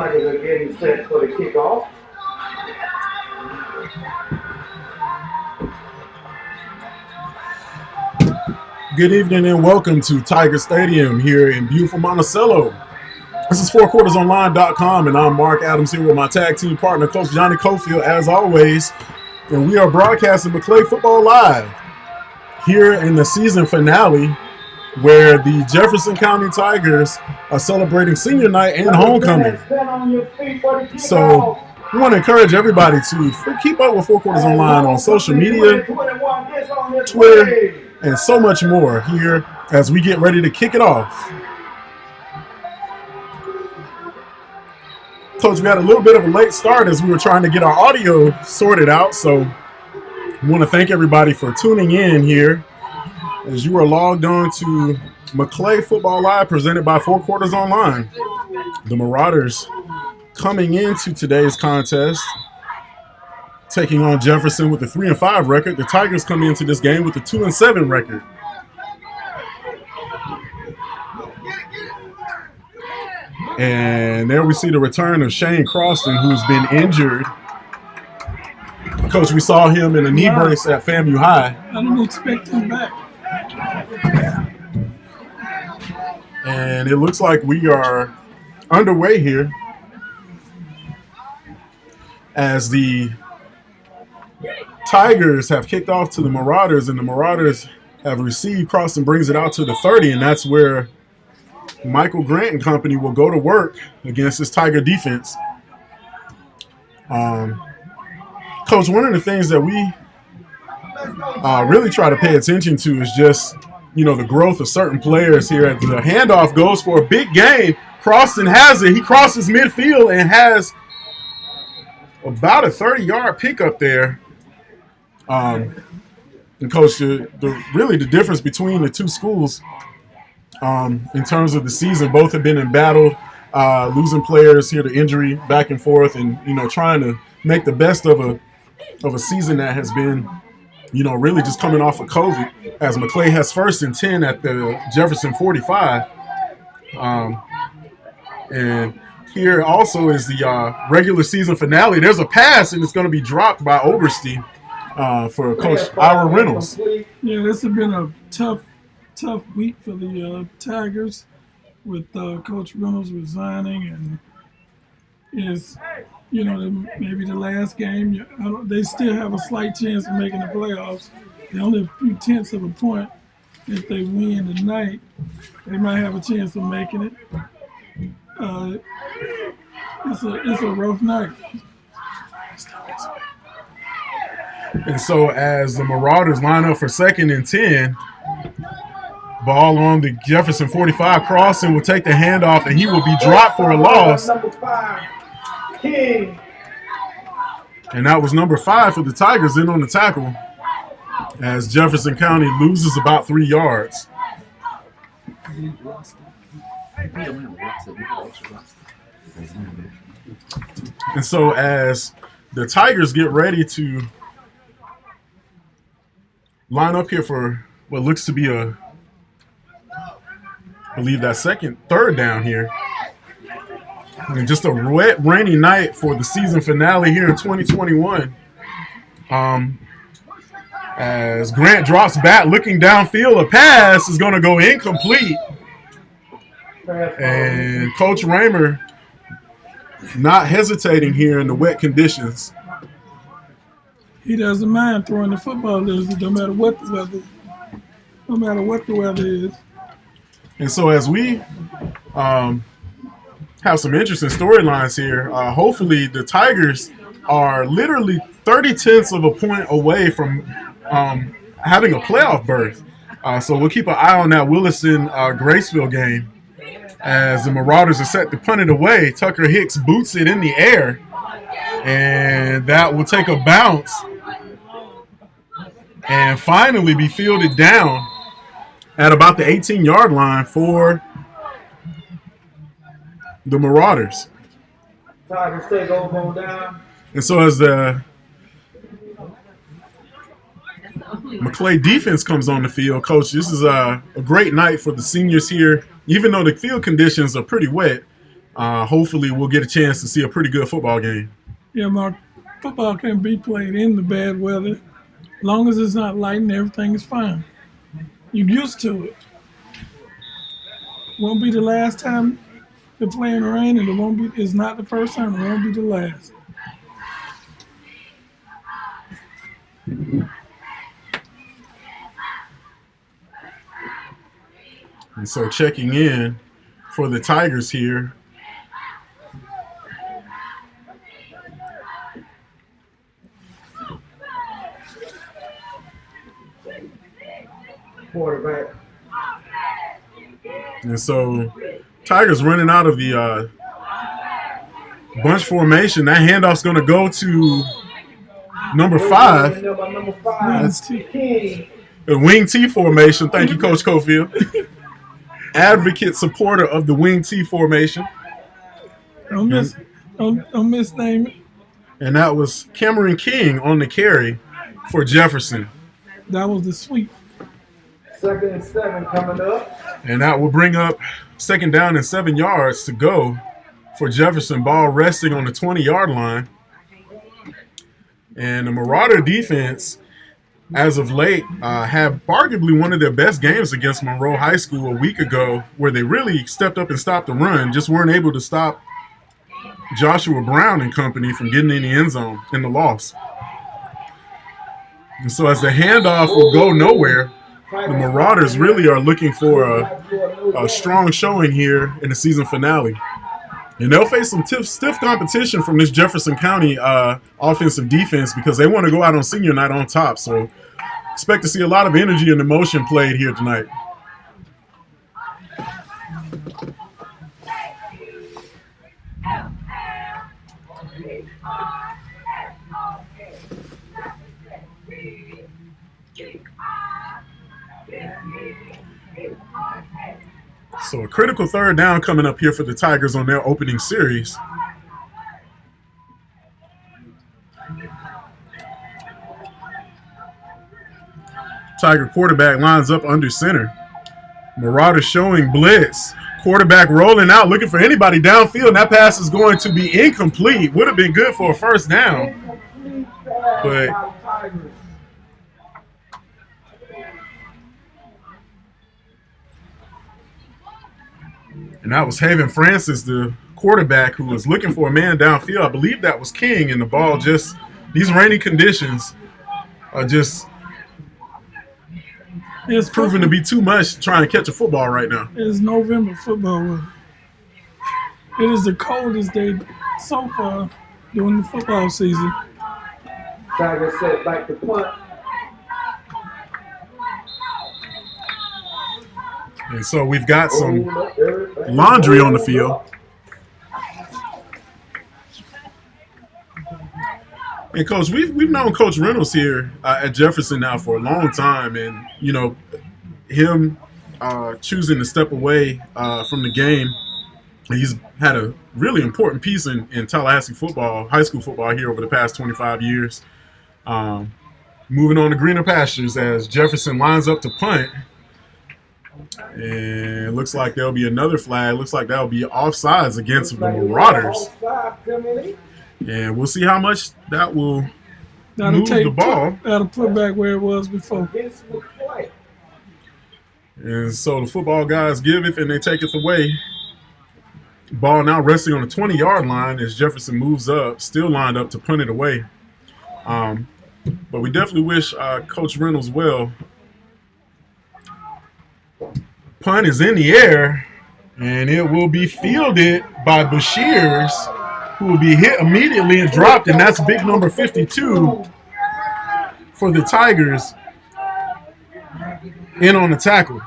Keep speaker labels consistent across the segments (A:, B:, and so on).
A: Tigers are getting set for the kickoff.
B: Good evening and welcome to Tiger Stadium here in beautiful Monticello. This is fourquartersonline.com and I'm Mark Adams here with my tag team partner, Coach Johnny Cofield, as always. And we are broadcasting Maclay Football Live here in the season finale where the Jefferson County Tigers are celebrating senior night and homecoming. So we want to encourage everybody to keep up with Four Quarters Online on social media, Twitter, and so much more here as we get ready to kick it off. Coach, we had a little bit of a late start as we were trying to get our audio sorted out, so I want to thank everybody for tuning in here as you are logged on to Maclay Football Live presented by Four Quarters Online. The Marauders coming into today's contest, taking on Jefferson with a 3-5 record. The Tigers come into this game with a 2-7 record. And there we see the return of Shane Croston, who's been injured. Coach, we saw him in a knee brace at FAMU High.
C: I didn't expect him back.
B: And it looks like we are underway here as the Tigers have kicked off to the Marauders, and the Marauders have received. Croston brings it out to the 30, and that's where Michael Grant and company will go to work against this Tiger defense. Coach, one of the things that we really try to pay attention to is just, the growth of certain players here. The handoff goes for a big gain. Croston has it. He crosses midfield and has about a 30-yard pickup there. And Coach, the difference between the two schools in terms of the season, both have been in battle, losing players here to injury, back and forth, and trying to make the best of a season that has been, really just coming off of COVID, as Maclay has 1st and 10 at the Jefferson 45. And here also is the regular season finale. There's a pass, and it's going to be dropped by Oberste for Coach Ira Reynolds.
C: Yeah, this has been a tough week for the Tigers with Coach Reynolds resigning, and is maybe the last game. They still have a slight chance of making the playoffs. They're only a few tenths of a point. If they win tonight, they might have a chance of making it. It's a rough night.
B: And so as the Marauders line up for 2nd and 10, ball on the Jefferson 45, Croston will take the handoff, and he will be dropped for a loss. And that was number 5 for the Tigers in on the tackle as Jefferson County loses about 3 yards. And so as the Tigers get ready to line up here for what looks to be I believe that 3rd down here. And just a wet, rainy night for the season finale here in 2021. As Grant drops back, looking downfield, a pass is going to go incomplete. And Coach Raymer not hesitating here in the wet conditions.
C: He doesn't mind throwing the football, no matter what the weather is.
B: And so as we have some interesting storylines here, hopefully the Tigers are literally 30/10 of a point away from having a playoff berth. So we'll keep an eye on that Williston-Graceville game as the Marauders are set to punt it away. Tucker Hicks boots it in the air, and that will take a bounce and finally be fielded down at about the 18-yard line for the Marauders.
A: Tigers take over down.
B: And so as the Maclay defense comes on the field, Coach, this is a great night for the seniors here. Even though the field conditions are pretty wet, hopefully we'll get a chance to see a pretty good football game.
C: Yeah, Mark, football can be played in the bad weather. As long as it's not lightning, everything is fine. You're used to it. Won't be the last time they're playing rain, and it's not the first time, it won't be the last.
B: And so checking in for the Tigers here.
A: Quarterback.
B: And so Tigers running out of the bunch formation. That handoff's going to go to number 5.
A: Number 5.
C: That's
A: King.
B: The wing T formation. Thank you, Coach Cofield. Advocate supporter of the wing T formation.
C: Don't misname it.
B: And that was Cameron King on the carry for Jefferson.
C: That was the sweep.
A: 2nd and 7 coming up.
B: And that will bring up 2nd down and 7 yards to go for Jefferson. Ball resting on the 20-yard line. And the Marauder defense, as of late, had arguably one of their best games against Monroe High School a week ago, where they really stepped up and stopped the run, just weren't able to stop Joshua Brown and company from getting in the end zone in the loss. And so as the handoff will go nowhere, the Marauders really are looking for a strong showing here in the season finale. And they'll face some stiff competition from this Jefferson County offensive defense because they want to go out on senior night on top. So expect to see a lot of energy and emotion played here tonight. So a critical 3rd down coming up here for the Tigers on their opening series. Tiger quarterback lines up under center. Marauder showing blitz. Quarterback rolling out, looking for anybody downfield, and that pass is going to be incomplete. Would have been good for a 1st down. But and that was Haven Francis, the quarterback, who was looking for a man downfield. I believe that was King, and the ball just, these rainy conditions are just
C: It's
B: proving to be too much trying to catch a football right now.
C: It is November football weather. It is the coldest day so far during the football season.
A: Tigers set back to punt.
B: And so we've got some laundry on the field. And Coach, we've known Coach Reynolds here at Jefferson now for a long time, and you know him choosing to step away from the game. He's had a really important piece in Tallahassee football, high school football here over the past 25 years. Moving on to greener pastures as Jefferson lines up to punt. And it looks like there'll be another flag. Looks like that'll be offsides against the Marauders. And we'll see how much that will move the ball.
C: That'll put back where it was before.
B: And so the football guys giveth and they taketh away. Ball now resting on the 20-yard line as Jefferson moves up, still lined up to punt it away. But we definitely wish Coach Reynolds well. Punt is in the air, and it will be fielded by Bashirs, who will be hit immediately and dropped, and that's big number 52 for the Tigers in on the tackle.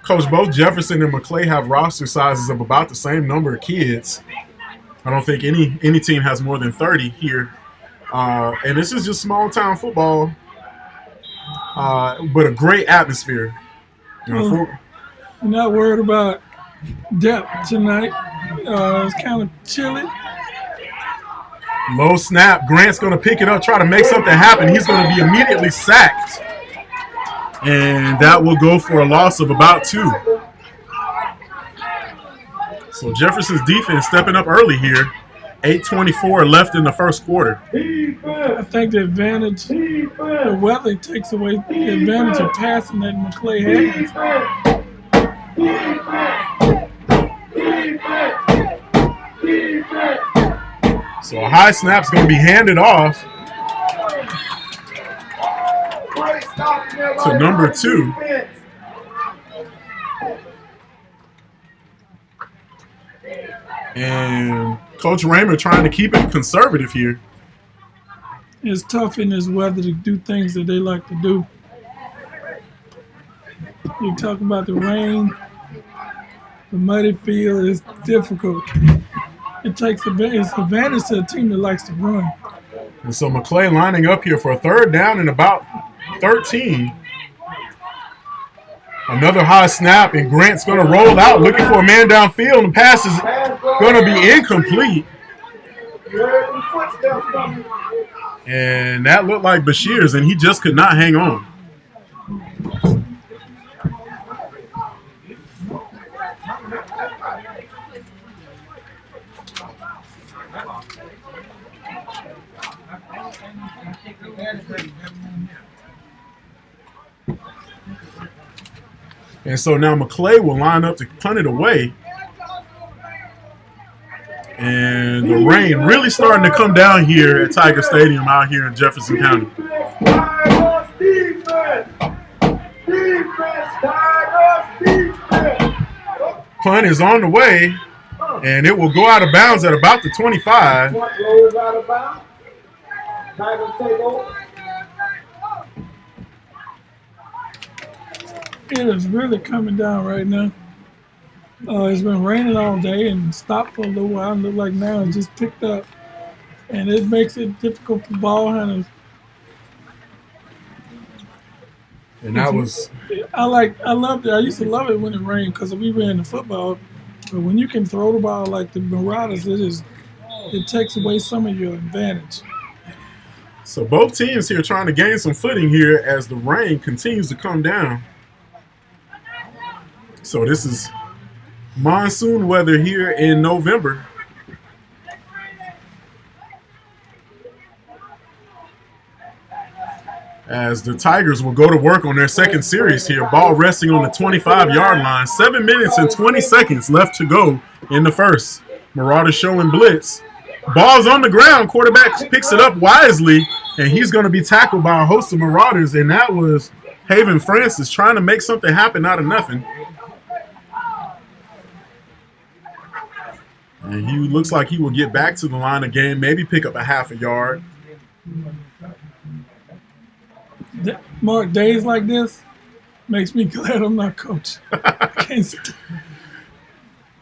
B: Coach, both Jefferson and Maclay have roster sizes of about the same number of kids. I don't think any team has more than 30 here. And this is just small-town football, but a great atmosphere. You know,
C: I'm not worried about depth tonight. It's kind of chilly.
B: Low snap. Grant's going to pick it up, try to make something happen. He's going to be immediately sacked. And that will go for a loss of about 2. So Jefferson's defense stepping up early here. 8:24 left in the first quarter.
C: I think the advantage, the weather takes away the advantage of passing that Maclay has.
B: So a high snap's going to be handed off to number 2. And Coach Raymer trying to keep it conservative here.
C: It's tough in this weather to do things that they like to do. You talk about the rain, the muddy field is difficult. It takes advantage to a team that likes to run.
B: And so Maclay lining up here for a 3rd down and about 13. Another high snap, and Grant's going to roll out looking for a man downfield, and the pass is going to be incomplete. And that looked like Bashir's, and he just could not hang on. And so now Maclay will line up to punt it away. And the rain really starting to come down here at Tiger Stadium out here in Jefferson County. Punt is on the way, and it will go out of bounds at about the 25.
C: It is really coming down right now. It's been raining all day and stopped for a little while, and look like now it just picked up. And it makes it difficult for ball handlers.
B: And that was...
C: I used to love it when it rained because we ran the football. But when you can throw the ball like the Marauders, it takes away some of your advantage.
B: So both teams here trying to gain some footing here as the rain continues to come down. So this is monsoon weather here in November. As the Tigers will go to work on their second series here. Ball resting on the 25-yard line. 7 minutes and 20 seconds left to go in the first. Marauder showing blitz. Ball's on the ground. Quarterback picks it up wisely, and he's going to be tackled by a host of Marauders, and that was Haven Francis trying to make something happen out of nothing. And he looks like he will get back to the line again, maybe pick up a half a yard.
C: Mark, days like this makes me glad I'm not coach.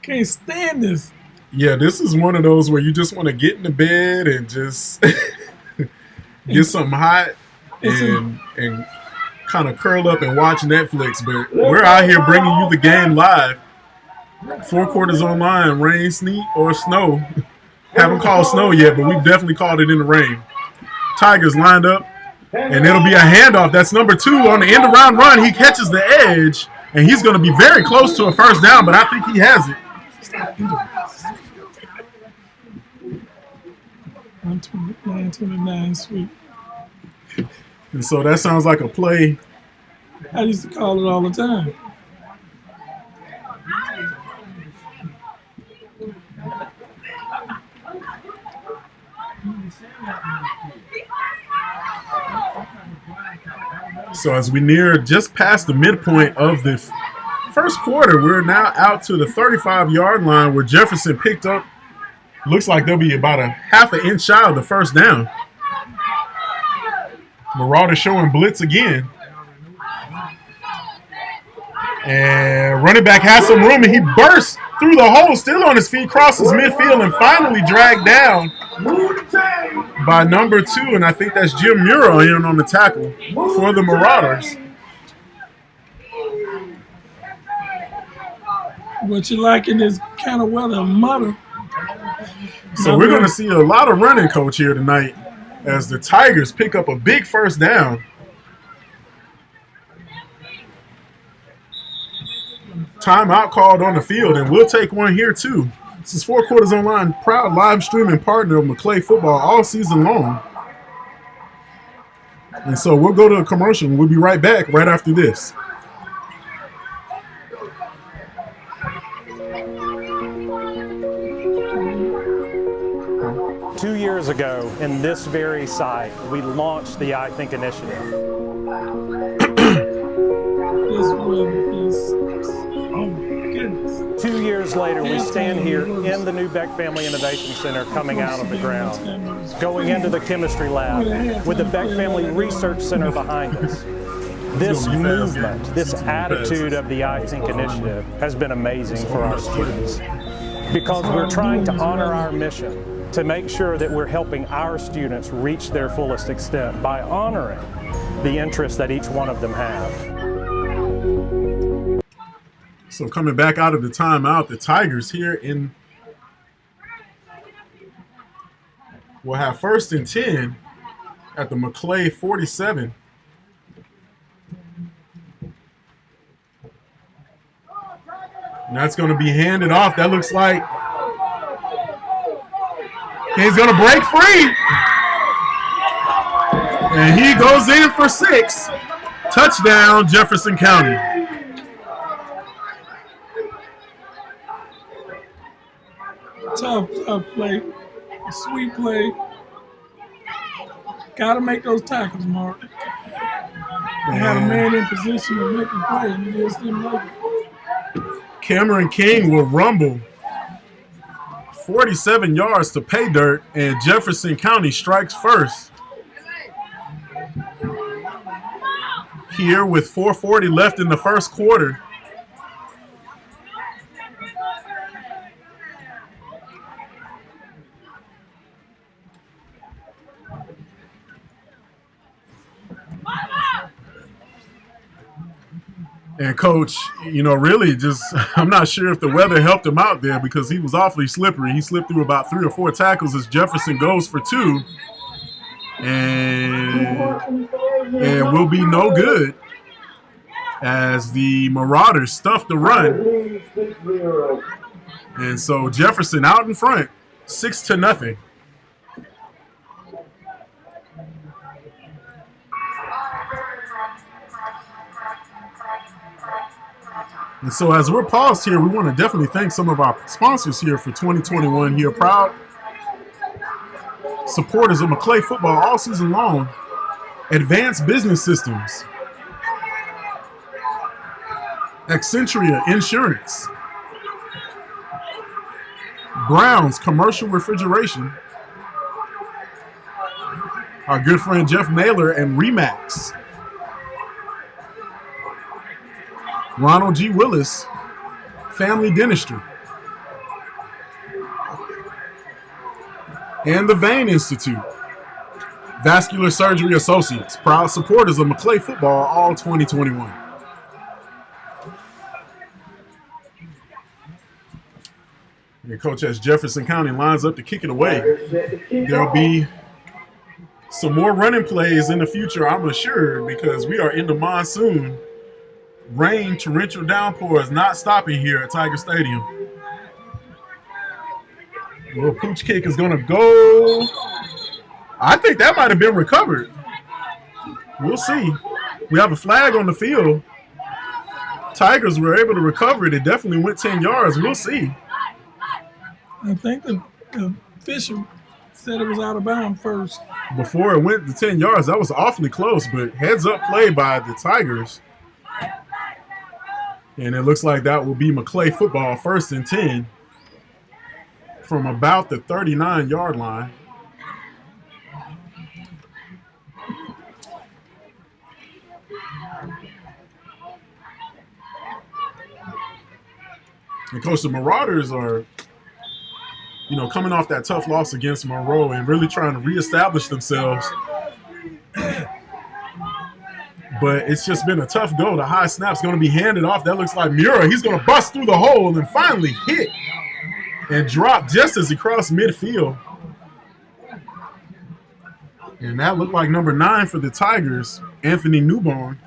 C: Can't stand this.
B: Yeah, this is one of those where you just want to get into bed and just get something hot and kind of curl up and watch Netflix. But we're out here bringing you the game live. 4 quarters online, rain, sleet, or snow. Haven't called snow yet, but we've definitely called it in the rain. Tigers lined up, and it'll be a handoff. That's number 2 on the end around run. He catches the edge, and he's going to be very close to a first down, but I think he has it.
C: 129, sweet.
B: And so that sounds like a play.
C: I used to call it all the time.
B: So as we near just past the midpoint of the first quarter, we're now out to the 35-yard line where Jefferson picked up. Looks like they'll be about a half an inch shy of the first down. Marauder showing blitz again. And running back has some room, and he bursts through the hole, still on his feet, crosses midfield, and finally dragged down by number 2, and I think that's Jim Muro in on the tackle for the Marauders.
C: What you like in this kind of weather, mother.
B: So we're going to see a lot of running, Coach, here tonight as the Tigers pick up a big first down. timeout called on the field, and we'll take one here too. This is Four Quarters Online, proud live streaming partner of Maclay football all season long. And so we'll go to a commercial, and we'll be right back right after this.
D: Two years ago, in this very site, we launched the I Think initiative.
C: This weather is, oh my goodness.
D: 2 years later, we stand here in the new Beck Family Innovation Center coming out of the ground, going into the chemistry lab with the Beck Family Research Center behind us. This movement, this attitude of the I Think initiative has been amazing for our students because we're trying to honor our mission to make sure that we're helping our students reach their fullest extent by honoring the interests that each one of them have.
B: So coming back out of the timeout, the Tigers here will have 1st and 10 at the Maclay 47. And that's going to be handed off. That looks like he's going to break free. And he goes in for 6. Touchdown, Jefferson County.
C: Tough play. A sweet play. Got to make those tackles, Mark. They had a man in position to make a play, and he just didn't make it.
B: Cameron King will rumble 47 yards to pay dirt, and Jefferson County strikes first. Here with 4:40 left in the first quarter. And Coach, really just, I'm not sure if the weather helped him out there because he was awfully slippery. He slipped through about 3 or 4 tackles as Jefferson goes for 2. And will be no good as the Marauders stuff the run. And so Jefferson out in front, 6-0. And so as we're paused here, we want to definitely thank some of our sponsors here for 2021 here. Proud supporters of Maclay football all season long. Advanced Business Systems. Accentria Insurance. Brown's Commercial Refrigeration. Our good friend Jeff Naylor and Remax. Ronald G. Willis, Family Dentistry. And the Vein Institute. Vascular Surgery Associates, proud supporters of Maclay football all 2021. And Coach, as Jefferson County lines up to kick it away, there'll be some more running plays in the future, I'm assured, because we are in the monsoon. Rain, torrential downpour is not stopping here at Tiger Stadium. Little pooch kick is going to go. I think that might have been recovered. We'll see. We have a flag on the field. Tigers were able to recover it. It definitely went 10 yards. We'll see.
C: I think the official said it was out of bounds first.
B: Before it went to 10 yards, that was awfully close, but heads up play by the Tigers. And it looks like that will be Maclay football, 1st and 10 from about the 39-yard line. And Coach, the Marauders are, coming off that tough loss against Monroe and really trying to reestablish themselves. But it's just been a tough go. The high snap's going to be handed off. That looks like Mura. He's going to bust through the hole and finally hit and drop just as he crossed midfield. And that looked like number 9 for the Tigers, Anthony Newborn,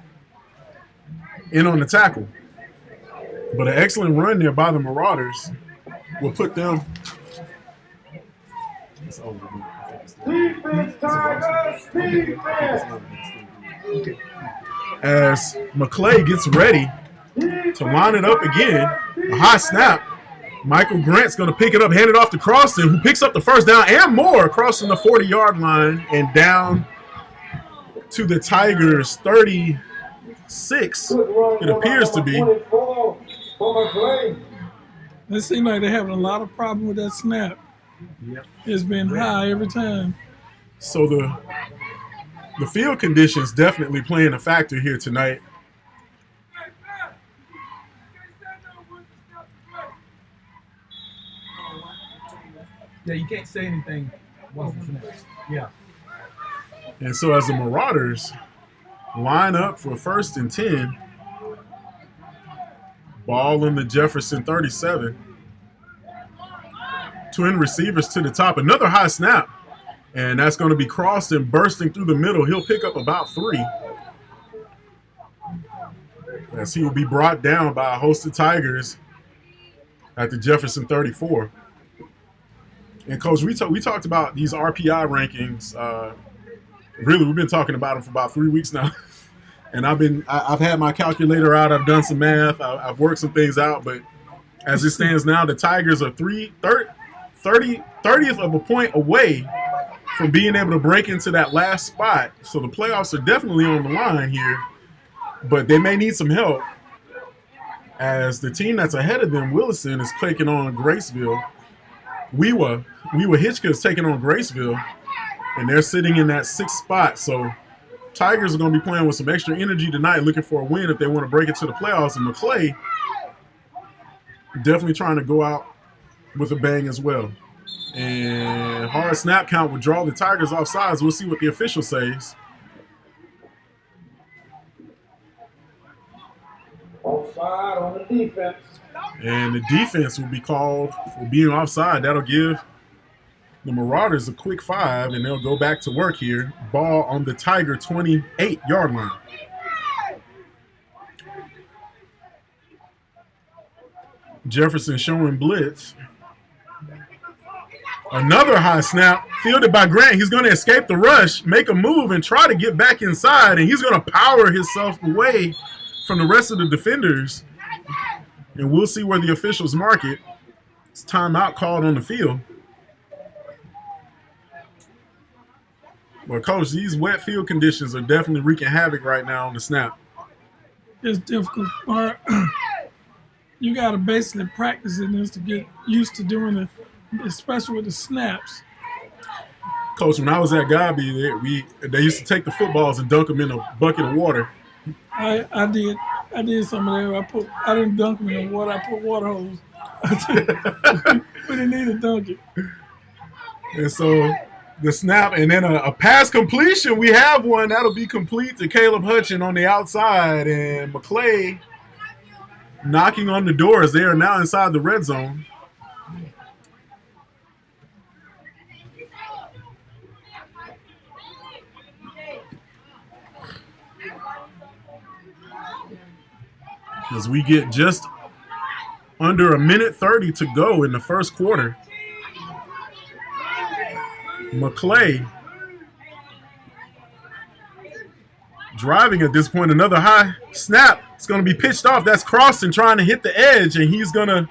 B: in on the tackle. But an excellent run there by the Marauders will put them.
A: Defense, Tigers, defense.
B: As Maclay gets ready to line it up again, a high snap. Michael Grant's going to pick it up, hand it off to Croston, who picks up the first down and more, crossing the 40-yard line and down to the Tigers' 36, it appears to be.
C: It seems like they're having a lot of problem with that snap.
B: Yep.
C: It's been high every time.
B: So the field conditions definitely playing a factor here tonight.
E: Yeah, you can't say anything once it's next. Yeah.
B: And so as the Marauders line up for 1st and 10, ball in the Jefferson 37. Twin receivers to the top. Another high snap. And that's going to be Croston bursting through the middle. He'll pick up about 3. As he will be brought down by a host of Tigers at the Jefferson 34. And Coach, we talked about these RPI rankings. Really, we've been talking about them for about 3 weeks now. And I've had my calculator out. I've done some math. I've worked some things out. But as it stands now, the Tigers are 30th of a point away from being able to break into that last spot. So the playoffs are definitely on the line here. But they may need some help, as the team that's ahead of them, Williston, is taking on Graceville. Wewa Hitchcock is taking on Graceville, and they're sitting in that 6th spot. So Tigers are going to be playing with some extra energy tonight, looking for a win if they want to break into the playoffs. And Maclay definitely trying to go out with a bang as well. And hard snap count will draw the Tigers off sides. We'll see what the official says.
A: Offside on the defense.
B: And the defense will be called for being offside. That'll give the Marauders a quick 5, and they'll go back to work here. Ball on the Tiger 28-yard line. Jefferson showing blitz. Another high snap fielded by Grant. He's going to escape the rush, make a move, and try to get back inside, and he's going to power himself away from the rest of the defenders. And we'll see where the officials mark it. It's timeout called on the field. Well, Coach, these wet field conditions are definitely wreaking havoc right now on the snap.
C: It's difficult. You got to basically practice in this to get used to doing it, especially with the snaps.
B: Coach, when I was at Gobby, they used to take the footballs and dunk them in a bucket of water.
C: I did some of that. I didn't dunk them in the water. I put water hose. We didn't need to dunk it.
B: And so the snap, and then a pass completion. We have one. That'll be complete to Caleb Hutchin on the outside. And Maclay knocking on the doors. They are now inside the red zone. As we get just under 1:30 to go in the first quarter. Maclay driving at this point. Another high snap. It's going to be pitched off. That's Croston trying to hit the edge, and he's going to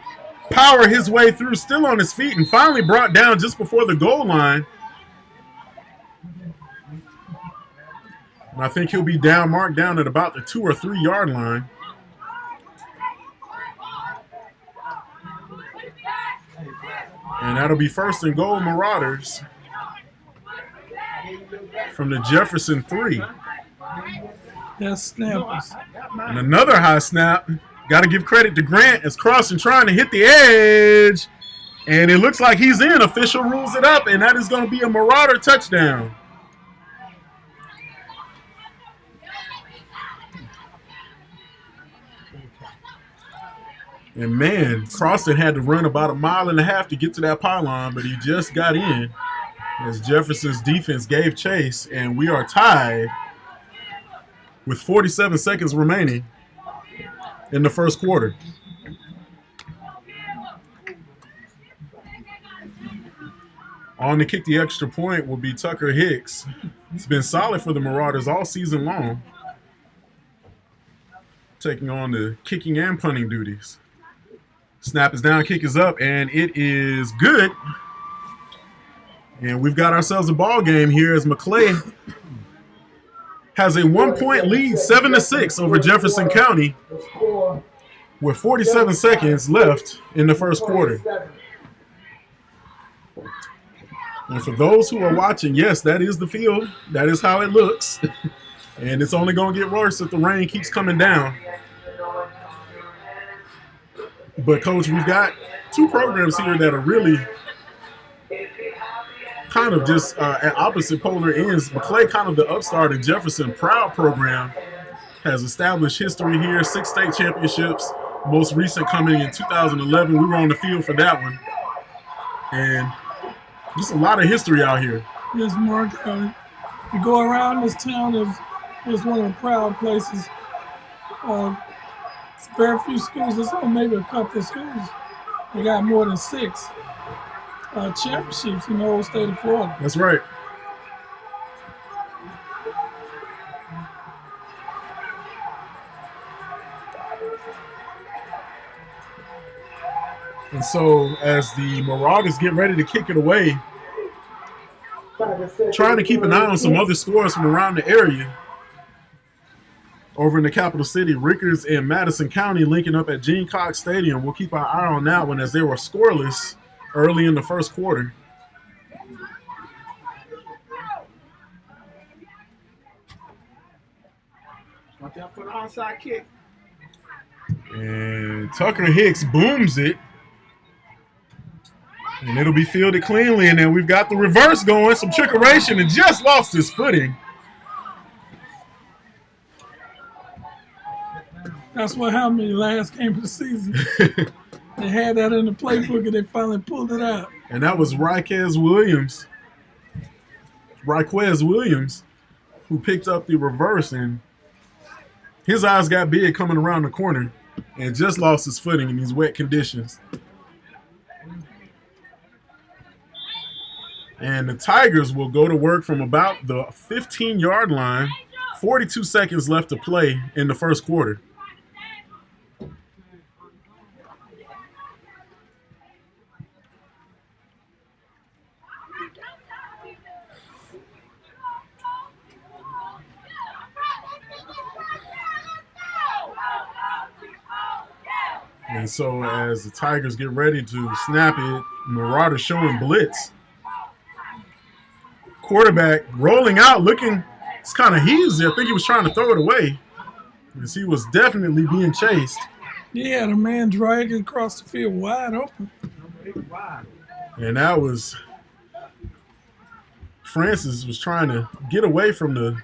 B: power his way through, still on his feet, and finally brought down just before the goal line. And I think he'll be marked down at about the 2 or 3 yard line. And that'll be 1st and goal, Marauders, from the Jefferson 3.
C: That's snappers.
B: And another high snap. Got to give credit to Grant as Croston trying to hit the edge. And it looks like he's in. Official rules it up, and that is going to be a Marauder touchdown. And, man, Croston had to run about 1.5 miles to get to that pylon, but he just got in as Jefferson's defense gave chase, and we are tied with 47 seconds remaining in the first quarter. On to kick the extra point will be Tucker Hicks. It's been solid for the Marauders all season long, taking on the kicking and punting duties. Snap is down, kick is up, and it is good. And we've got ourselves a ball game here as Maclay has a 1-point lead, 7-6 over Jefferson County with 47 seconds left in the first quarter. And for those who are watching, yes, that is the field. That is how it looks. And it's only going to get worse if the rain keeps coming down. But, Coach, we've got two programs here that are really kind of just at opposite polar ends. Maclay, kind of the upstart, and Jefferson, proud program, has established history here, 6 state championships, most recent coming in 2011. We were on the field for that one. And just a lot of history out here.
C: Yes, Mark. You go around this town is one of the proud places. It's very few schools. There's maybe a couple of schools. They got more than 6 championships in the whole state of Florida.
B: That's right. And so as the Marauders get ready to kick it away, trying to keep an eye on some other scores from around the area. Over in the capital city, Rickers and Madison County linking up at Gene Cox Stadium. We'll keep our eye on that one as they were scoreless early in the first quarter.
A: Watch out for the onside kick.
B: And Tucker Hicks booms it. And it'll be fielded cleanly. And then we've got the reverse going, some trickeration, and just lost his footing.
C: That's what happened in the last game of the season. They had that in the playbook, and they finally pulled it out.
B: And that was Raquez Williams, who picked up the reverse, and his eyes got big coming around the corner and just lost his footing in these wet conditions. And the Tigers will go to work from about the 15-yard line, 42 seconds left to play in the first quarter. And so as the Tigers get ready to snap it, Marauder showing blitz. Quarterback rolling out, looking, it's kind of easy. I think he was trying to throw it away because he was definitely being chased.
C: Yeah, the man dragging across the field wide open.
B: And that was, Francis was trying to get away from the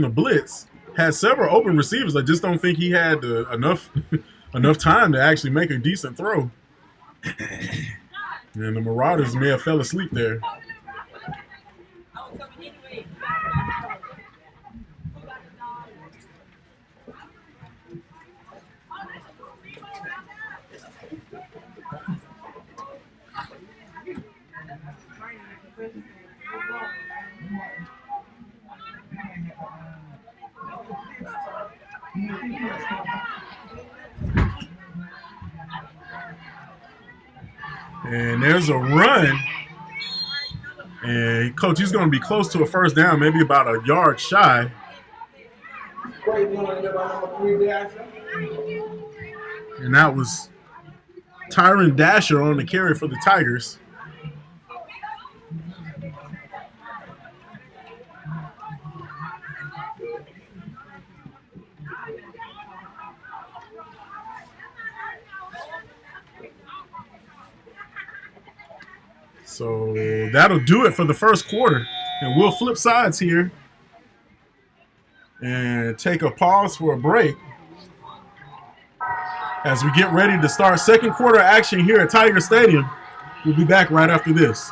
B: blitz. Had several open receivers. I just don't think he had enough time to actually make a decent throw. And the Marauders may have fell asleep there. And there's a run. And Coach, he's going to be close to a first down, maybe about a yard shy. And that was Tyron Dasher on the carry for the Tigers. So that'll do it for the first quarter. And we'll flip sides here and take a pause for a break as we get ready to start second quarter action here at Tiger Stadium. We'll be back right after this.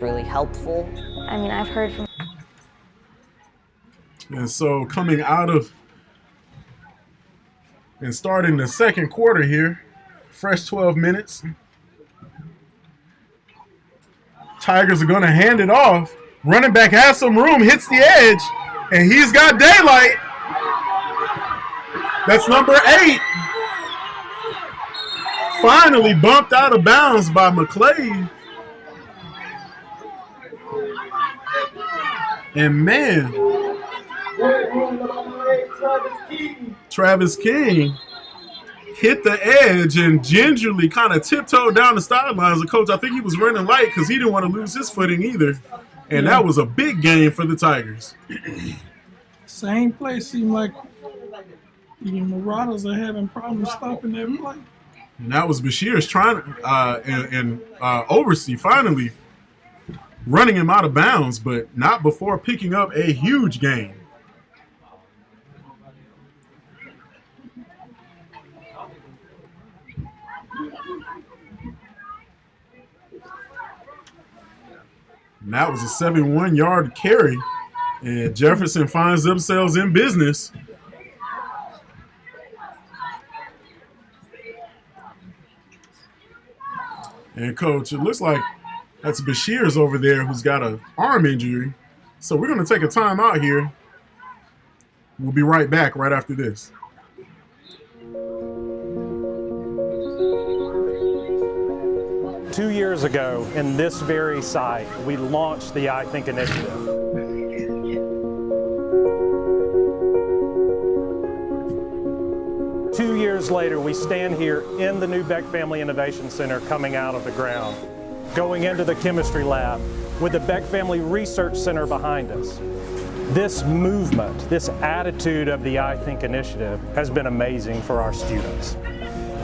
F: really helpful.
G: I mean, I've heard from
B: And so coming out of and starting the second quarter here, fresh 12 minutes. Tigers are going to hand it off. Running back has some room, hits the edge, and he's got daylight. That's number 8. Finally bumped out of bounds by Maclay. And man, Travis King hit the edge and gingerly kind of tiptoed down the sidelines. The coach, I think he was running light because he didn't want to lose his footing either. And that was a big game for the Tigers.
C: Same play seemed like the Marauders are having problems stopping that play.
B: And that was Bashir's trying and Oversee finally running him out of bounds, but not before picking up a huge gain. And that was a 71-yard carry, and Jefferson finds themselves in business. And coach, it looks like that's Bashir's over there who's got an arm injury. So we're going to take a timeout here. We'll be right back right after this.
D: Two years ago, in this very site, we launched the I Think initiative. Two years later, we stand here in the new Beck Family Innovation Center coming out of the ground, going into the chemistry lab with the Beck Family Research Center behind us. This movement, this attitude of the I Think initiative has been amazing for our students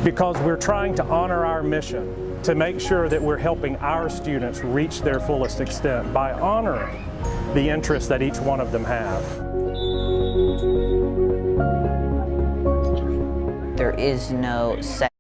D: because we're trying to honor our mission to make sure that we're helping our students reach their fullest extent by honoring the interests that each one of them have.
F: There is no set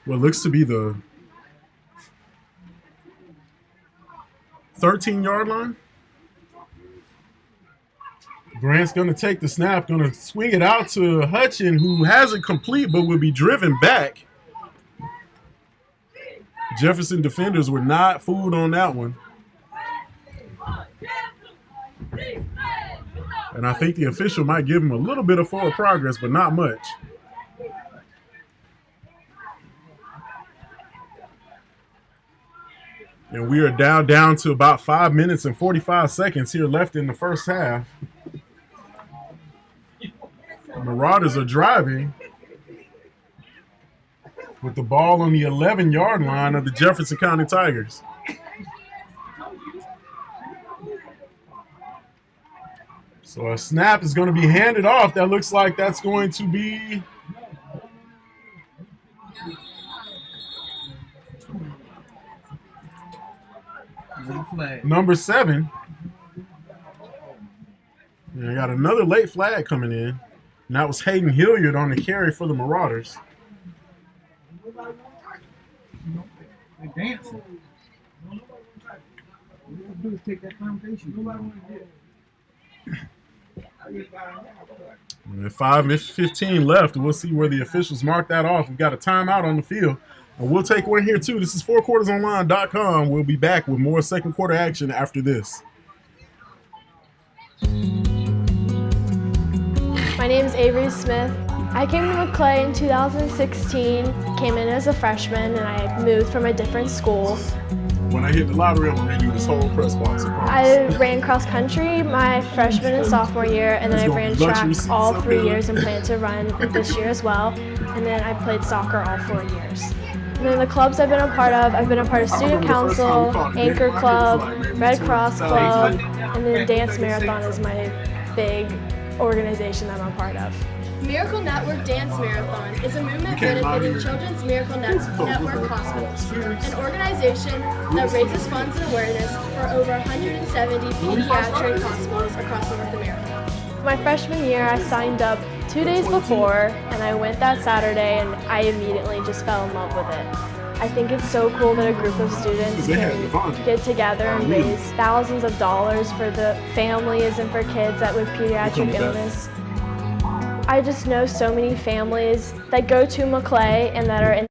B: what looks to be the 13-yard line. Grant's going to take the snap, going to swing it out to Hutchin, who has it complete but will be driven back. Jefferson defenders were not fooled on that one. And I think the official might give him a little bit of forward progress, but not much. And we are down to about 5 minutes and 45 seconds here left in the first half. Marauders are driving with the ball on the 11-yard line of the Jefferson County Tigers. So a snap is going to be handed off. That looks like that's going to be number 7. And I got another late flag coming in. And that was Hayden Hilliard on the carry for the Marauders.
E: They're dancing. What you do is take that foundation.
B: And 5:15 left. We'll see where the officials mark that off. We've got a timeout on the field. And we'll take one here, too. This is fourquartersonline.com. We'll be back with more second quarter action after this.
G: My name is Avery Smith. I came to Maclay in 2016, came in as a freshman, and I moved from a different school.
B: When I hit the lottery, I'm going to redo this whole press box.
G: I ran cross country my freshman and sophomore year, and then I ran track all 3 years and plan to run this year as well. And then I played soccer all 4 years. And then the clubs I've been a part of, I've been a part of Student Council, Anchor Club, Red Cross Club, and then Dance Marathon is my big organization that I'm a part of.
H: Miracle Network Dance Marathon is a movement benefiting Children's Miracle Network Hospitals, an organization that raises funds and awareness for over 170 pediatric hospitals across North America.
G: My freshman year, I signed up 2 days before, and I went that Saturday, and I immediately just fell in love with it. I think it's so cool that a group of students can get together and raise thousands of dollars for the families and for kids that with pediatric illness. I just know so many families that go to Maclay and that are in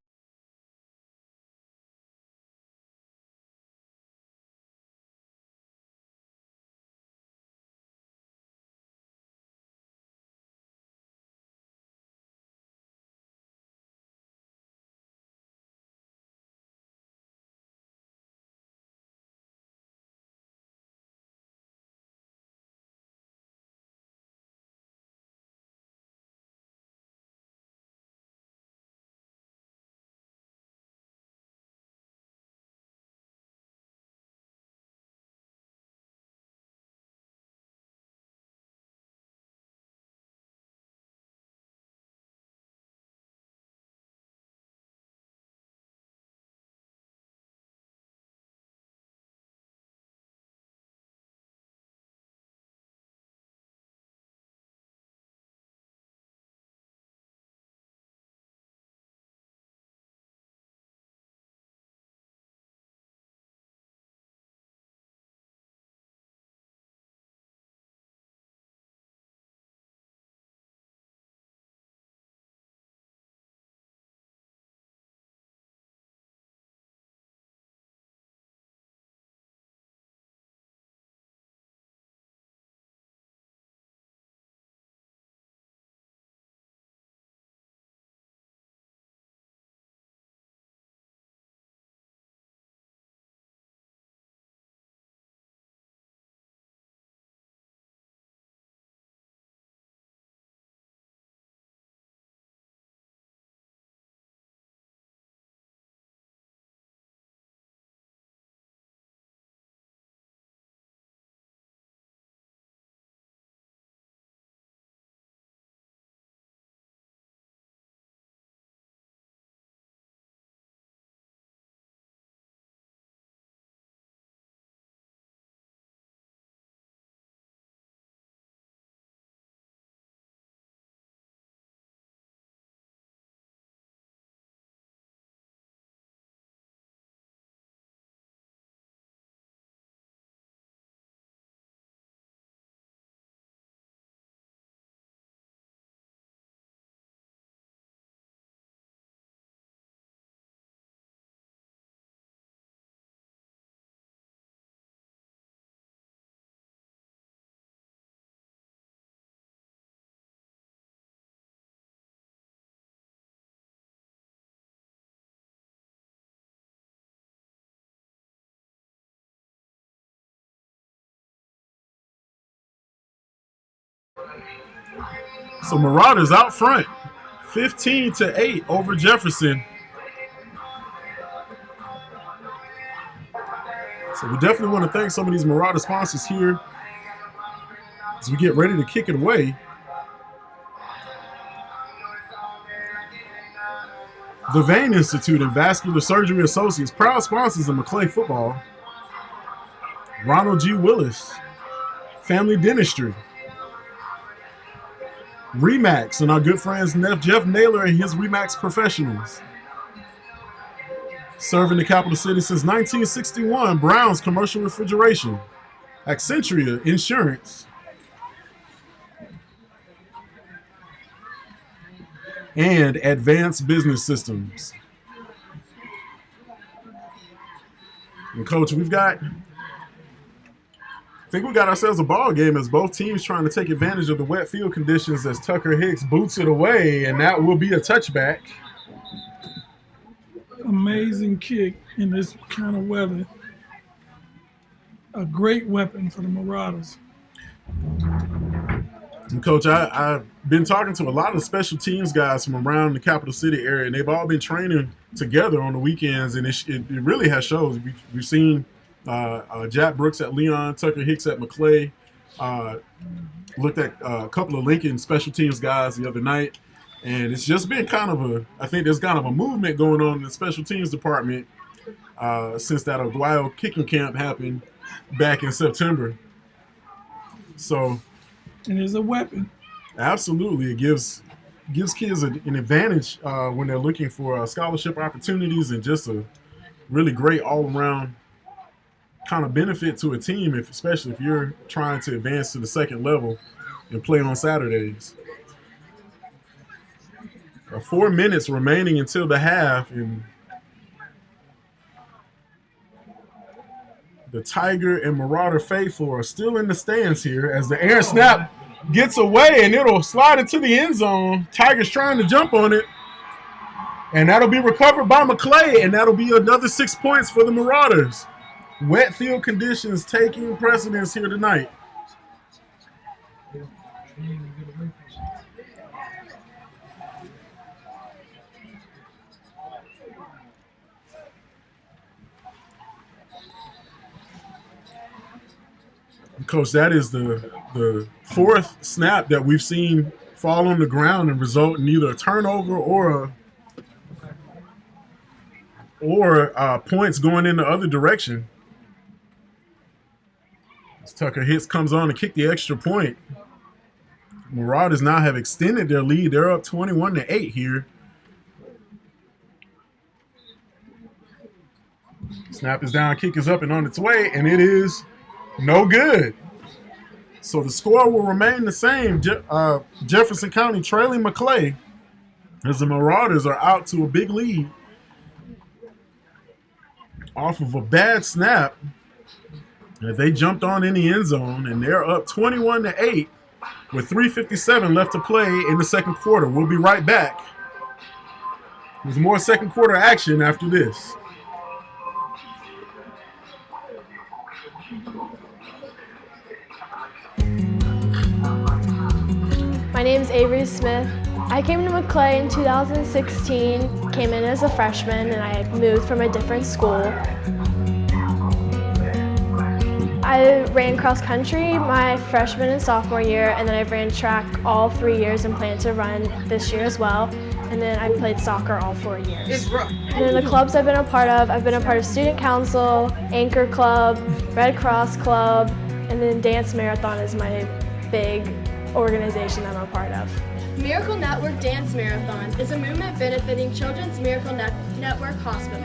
B: So Marauders out front, 15-8 over Jefferson. So we definitely want to thank some of these Marauder sponsors here as we get ready to kick it away. The Vein Institute and Vascular Surgery Associates, proud sponsors of Maclay football. Ronald G. Willis, Family Dentistry. Remax and our good friends Jeff Naylor and his Remax Professionals. Serving the capital city since 1961, Brown's Commercial Refrigeration. Accentria Insurance. And Advanced Business Systems. And Coach, I think we got ourselves a ball game as both teams trying to take advantage of the wet field conditions as Tucker Hicks boots it away, and that will be a touchback.
C: Amazing kick in this kind of weather. A great weapon for the Marauders.
B: And Coach, I've been talking to a lot of special teams guys from around the capital city area, and they've all been training together on the weekends, and it really has shows. We've seen Jack Brooks at Leon, Tucker Hicks at Maclay. Looked at a couple of Lincoln special teams guys the other night, and it's just been I think there's kind of a movement going on in the special teams department since that Aguayo kicking camp happened back in September. So.
C: And it's a weapon.
B: Absolutely. It gives kids an advantage when they're looking for scholarship opportunities and just a really great all-around kind of benefit to a team, especially if you're trying to advance to the second level and play on Saturdays. 4 minutes remaining until the half, and the Tiger and Marauder faithful are still in the stands here as the air snap gets away and it'll slide into the end zone. Tigers trying to jump on it, and that'll be recovered by Maclay, and that'll be another 6 points for the Marauders. Wet field conditions taking precedence here tonight. Coach, that is the fourth snap that we've seen fall on the ground and result in either a turnover or points going in the other direction. As Tucker Hicks comes on to kick the extra point. Marauders now have extended their lead. They're up 21-8 here. Snap is down, kick is up and on its way, and it is no good. So the score will remain the same. Jefferson County trailing Maclay as the Marauders are out to a big lead off of a bad snap. They jumped on in the end zone, and they're up 21-8 with 3:57 left to play in the second quarter. We'll be right back with more second quarter action after this.
G: My name is Avery Smith. I came to Maclay in 2016, came in as a freshman, and I moved from a different school. I ran cross country my freshman and sophomore year, and then I ran track all 3 years and plan to run this year as well. And then I played soccer all 4 years. And then the clubs I've been a part of Student Council, Anchor Club, Red Cross Club, and then Dance Marathon is my big organization I'm a part of.
H: Miracle Network Dance Marathon is a movement benefiting Children's Miracle Network Hospital.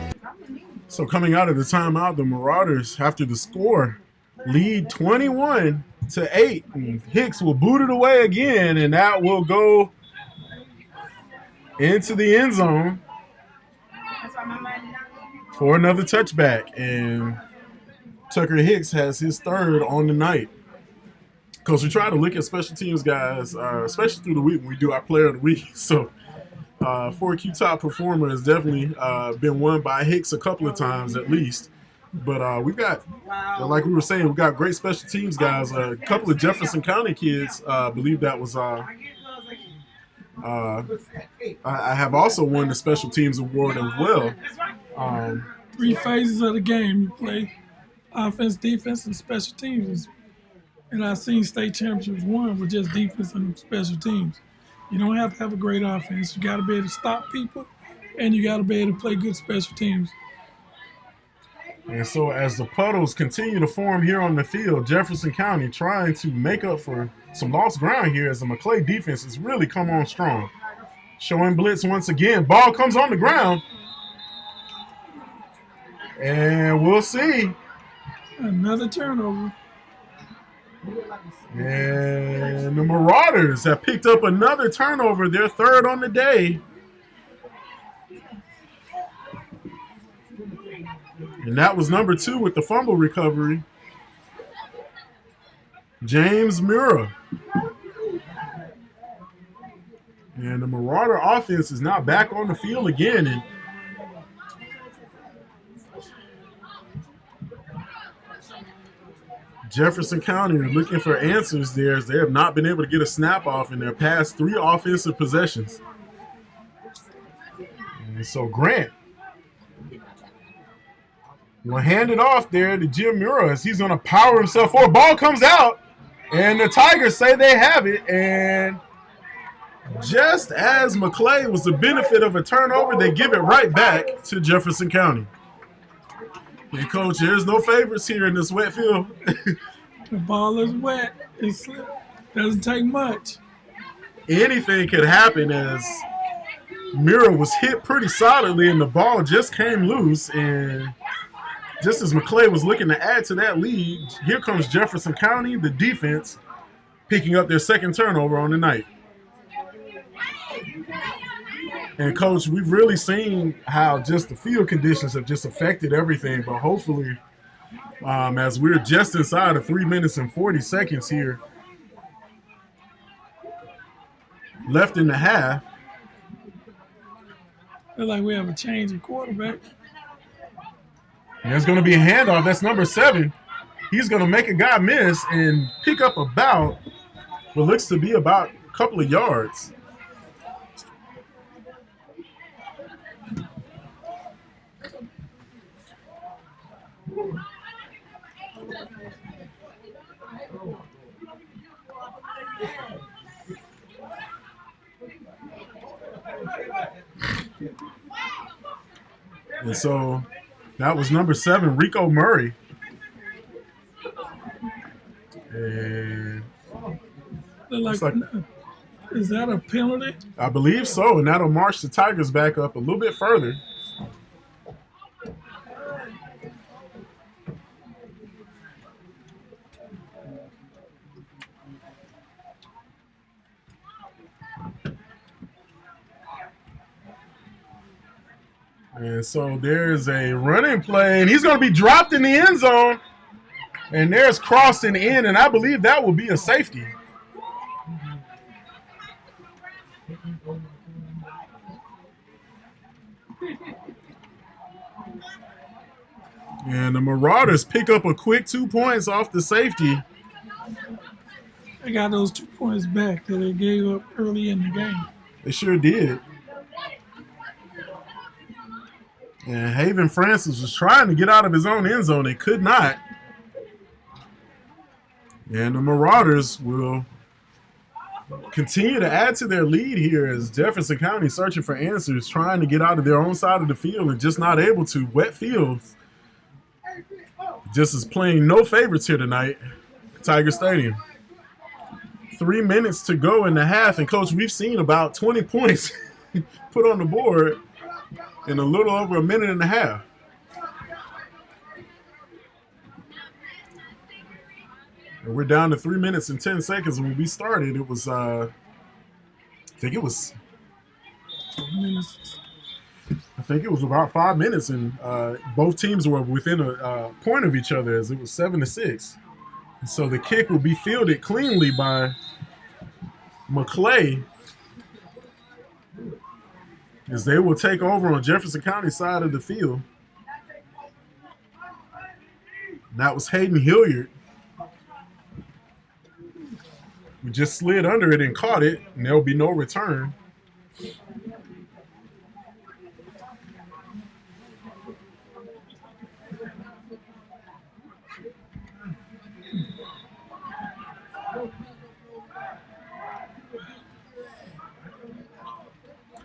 B: So coming out of the timeout, the Marauders, after the score, lead 21-8. And Hicks will boot it away again, and that will go into the end zone for another touchback. And Tucker Hicks has his third on the night. Because we try to look at special teams guys, especially through the week when we do our player of the week. So 4Q top performer has definitely been won by Hicks a couple of times at least. But we got, like we were saying, we got great special teams guys. A couple of Jefferson County kids, I believe that was. I have also won the special teams award as well.
C: 3 phases of the game you play: offense, defense, and special teams. And I've seen state championships won with just defense and special teams. You don't have to have a great offense. You got to be able to stop people, and you got to be able to play good special teams.
B: And so as the puddles continue to form here on the field, Jefferson County trying to make up for some lost ground here as the Maclay defense has really come on strong. Showing blitz once again. Ball comes on the ground. And we'll see.
C: Another turnover.
B: And the Marauders have picked up another turnover. Their third on the day. And that was number 2 with the fumble recovery. James Mura. And the Marauder offense is now back on the field again. And Jefferson County are looking for answers there as they have not been able to get a snap off in their past 3 offensive possessions. And so Grant will hand it off there to Jim Mura as he's going to power himself forward. Ball comes out, and the Tigers say they have it. And just as Maclay was the benefit of a turnover, they give it right back to Jefferson County. Hey, Coach, there's no favorites here in this wet field.
C: The ball is wet. It doesn't take much.
B: Anything could happen as Mura was hit pretty solidly, and the ball just came loose. And just as Maclay was looking to add to that lead, here comes Jefferson County, the defense, picking up their second turnover on the night. And, Coach, we've really seen how just the field conditions have just affected everything. But hopefully, as we're just inside of 3 minutes and 40 seconds here left in the half.
C: Looks like we have a change in quarterback.
B: And there's going to be a handoff. That's number 7. He's going to make a guy miss and pick up about what looks to be about a couple of yards. And so that was number 7, Rico Murray. And
C: like, is that a penalty?
B: I believe so, and that'll march the Tigers back up a little bit further. And so there's a running play, and he's going to be dropped in the end zone. And there's crossing in, and I believe that will be a safety. And the Marauders pick up a quick 2 points off the safety.
C: They got those 2 points back that they gave up early in the game.
B: They sure did. And Haven Francis was trying to get out of his own end zone. They could not. And the Marauders will continue to add to their lead here as Jefferson County searching for answers, trying to get out of their own side of the field and just not able to. Wet fields just is playing no favorites here tonight at Tiger Stadium. 3 minutes to go in the half. And, Coach, we've seen about 20 points put on the board in a little over a minute and a half. And we're down to 3 minutes and 10 seconds. When we started, it was, I think it was about 5 minutes, and both teams were within a point of each other as it was 7-6. And so the kick will be fielded cleanly by Maclay as they will take over on Jefferson County side of the field. And that was Hayden Hilliard. We just slid under it and caught it, and there'll be no return.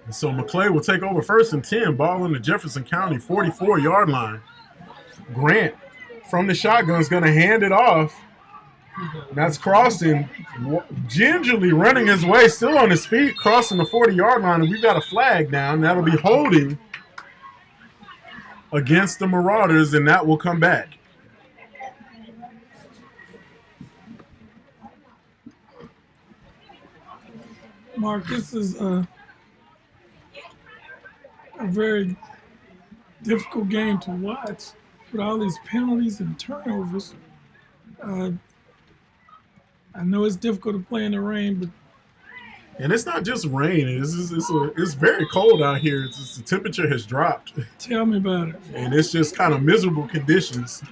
B: And so Maclay will take over 1st and 10, ball on the Jefferson County 44-yard line. Grant from the shotgun is going to hand it off. That's Croston gingerly running his way, still on his feet, crossing the 40-yard line, and we've got a flag down. That'll be holding against the Marauders, and that will come back.
C: Mark, this is a very difficult game to watch with all these penalties and turnovers. I know it's difficult to play in the rain, but
B: and it's not just rain. It's very cold out here. The temperature has dropped.
C: Tell me about it.
B: And it's just kind of miserable conditions.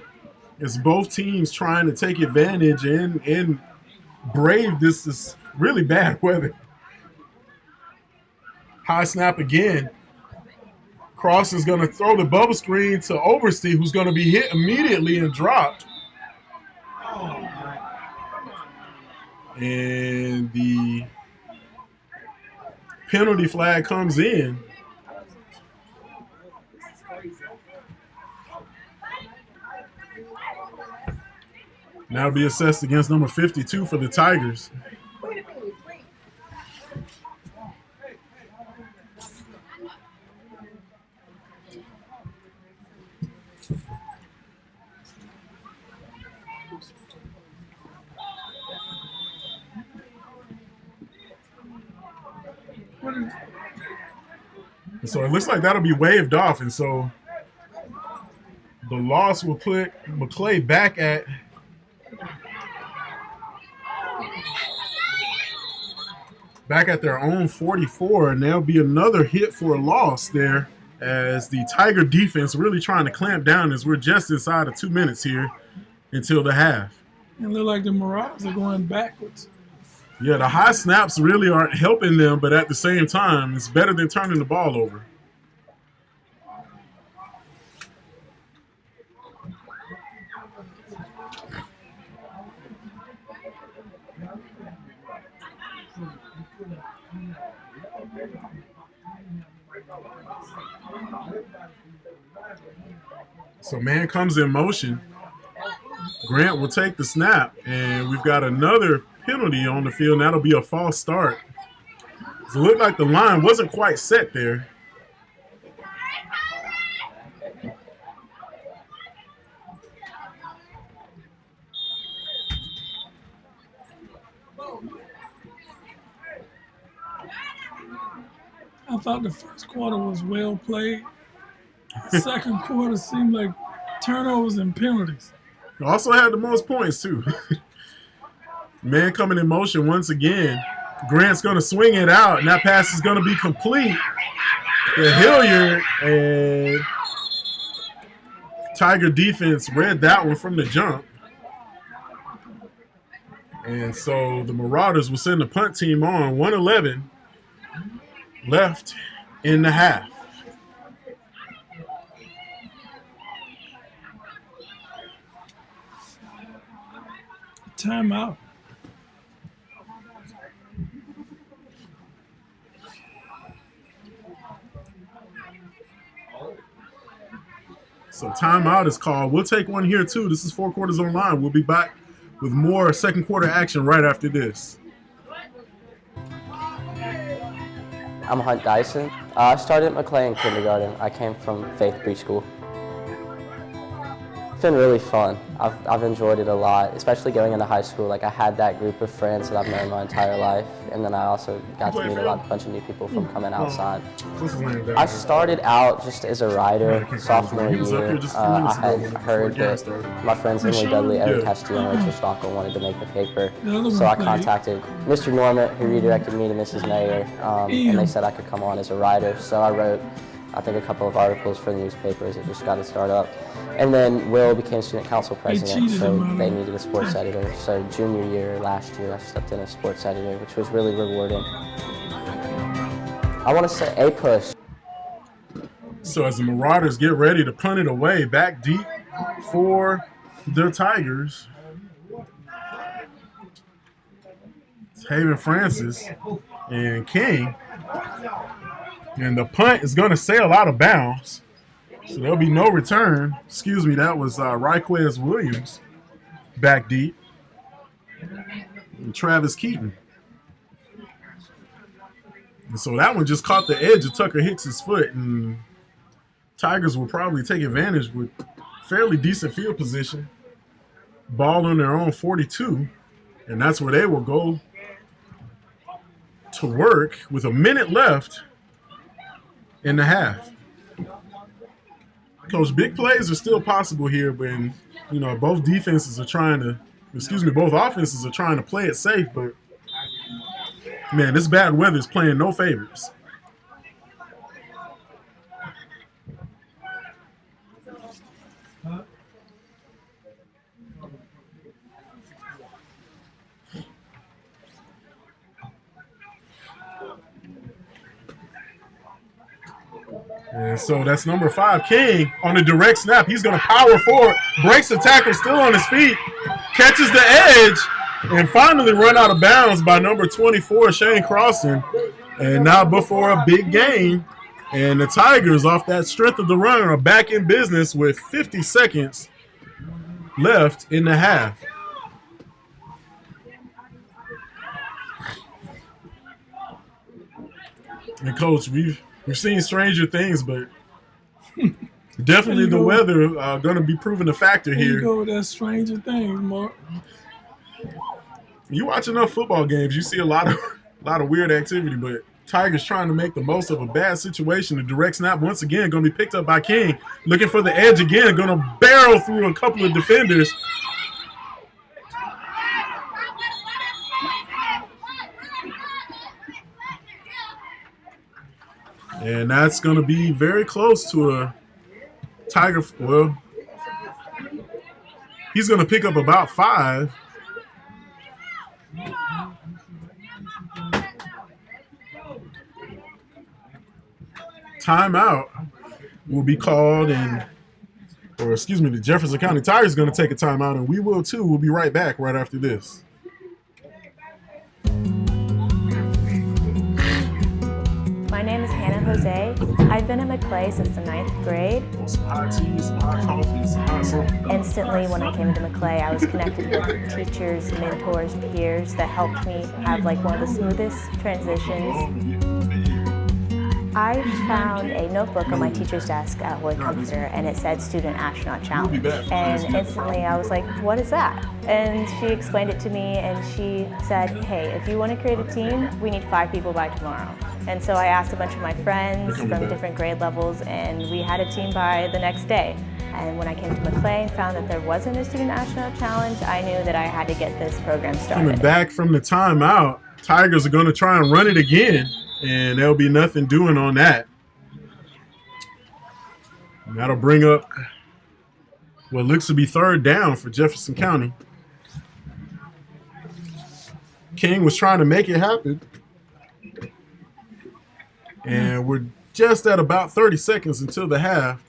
B: It's both teams trying to take advantage and brave this really bad weather. High snap again. Cross is going to throw the bubble screen to Overstein, who's going to be hit immediately and dropped. And the penalty flag comes in. Now it'll be assessed against number 52 for the Tigers. And so it looks like that'll be waved off, and so the loss will put Maclay back at their own 44, and there'll be another hit for a loss there as the Tiger defense really trying to clamp down as we're just inside of 2 minutes here until the half.
C: It looks like the Marauders are going backwards.
B: Yeah, the high snaps really aren't helping them, but at the same time, it's better than turning the ball over. So man comes in motion. Grant will take the snap, and we've got another penalty on the field, and that'll be a false start. So it looked like the line wasn't quite set there.
C: I thought the first quarter was well played. The second quarter seemed like turnovers and penalties.
B: Also had the most points, too. Man coming in motion once again. Grant's going to swing it out, and that pass is going to be complete. The Hilliard and Tiger defense read that one from the jump. And so the Marauders will send the punt team on. 1:11 left in the half.
C: Timeout.
B: So timeout is called. We'll take one here too. This is 4 quarters online. We'll be back with more second quarter action right after this.
I: I'm Hunt Dyson. I started at Maclay in kindergarten. I came from Faith Preschool. It's been really fun. I've enjoyed it a lot, especially going into high school. Like I had that group of friends that I've known my entire life, and then I also got to meet a bunch of new people from coming outside. I started out just as a writer sophomore year. I had heard that my friends Emily Dudley, Evan Castillo, and Rachel Stockel wanted to make the paper, so I contacted Mr. Norman, who redirected me to Mrs. Mayer, and they said I could come on as a writer. So I wrote I think a couple of articles for the newspapers. It just got to start up. And then Will became student council president, so they needed a sports editor. So junior year, last year, I stepped in as sports editor, which was really rewarding. I want to say a push.
B: So as the Marauders get ready to punt it away, back deep for the Tigers, it's Haven Francis and King. And the punt is going to sail out of bounds. So there'll be no return. Excuse me, that was Raquez Williams back deep. And Travis Keaton. And so that one just caught the edge of Tucker Hicks's foot, and Tigers will probably take advantage with fairly decent field position. Ball on their own 42, and that's where they will go to work with a minute left in the half. Coach, big plays are still possible here when, both offenses are trying to play it safe, but man, this bad weather is playing no favors. And so that's number 5, King, on the direct snap. He's going to power forward, breaks the tackle, still on his feet, catches the edge, and finally run out of bounds by number 24, Shane Crossan. And now before a big game, and the Tigers, off that strength of the run, are back in business with 50 seconds left in the half. And Coach, we've seen stranger things, but definitely the weather going to be proving a factor here.
C: You go with that stranger things, Mark.
B: You watch enough football games, you see a lot of weird activity, but Tigers trying to make the most of a bad situation. The direct snap once again going to be picked up by King, looking for the edge again, going to barrel through a couple of defenders. And that's going to be very close to a Tiger. Well, he's going to pick up about 5. Timeout will be called, the Jefferson County Tigers is going to take a timeout, and we will too. We'll be right back right after this.
J: My name is Hannah Jose. I've been at Maclay since the 9th grade.
B: Some hot tea, some hot coffee, some hot something.
J: Instantly, when I came into Maclay, I was connected with teachers, mentors, peers that helped me have one of the smoothest transitions. I found a notebook on my teacher's desk at Lloyd Comforter, and it said Student Astronaut Challenge. And instantly I was like, what is that? And she explained it to me, and she said, hey, if you want to create a team, we need 5 people by tomorrow. And so I asked a bunch of my friends from different grade levels, and we had a team by the next day. And when I came to Maclay and found that there wasn't a Student Astronaut Challenge, I knew that I had to get this program started.
B: Coming back from the timeout, Tigers are going to try and run it again. And there'll be nothing doing on that. And that'll bring up what looks to be 3rd down for Jefferson County. King was trying to make it happen. And we're just at about 30 seconds until the half.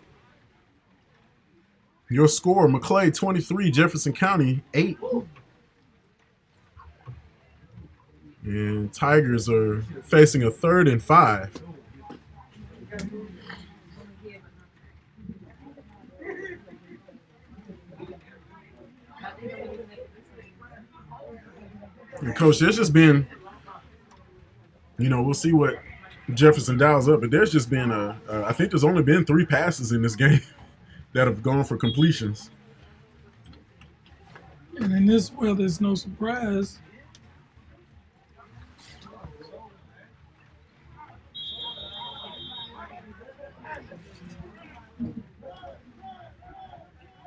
B: Your score, Maclay 23, Jefferson County 8. And Tigers are facing a 3rd and 5. And Coach, there's just been, we'll see what Jefferson dials up, but there's just been I think there's only been 3 passes in this game that have gone for completions.
C: And in this weather, it's no surprise.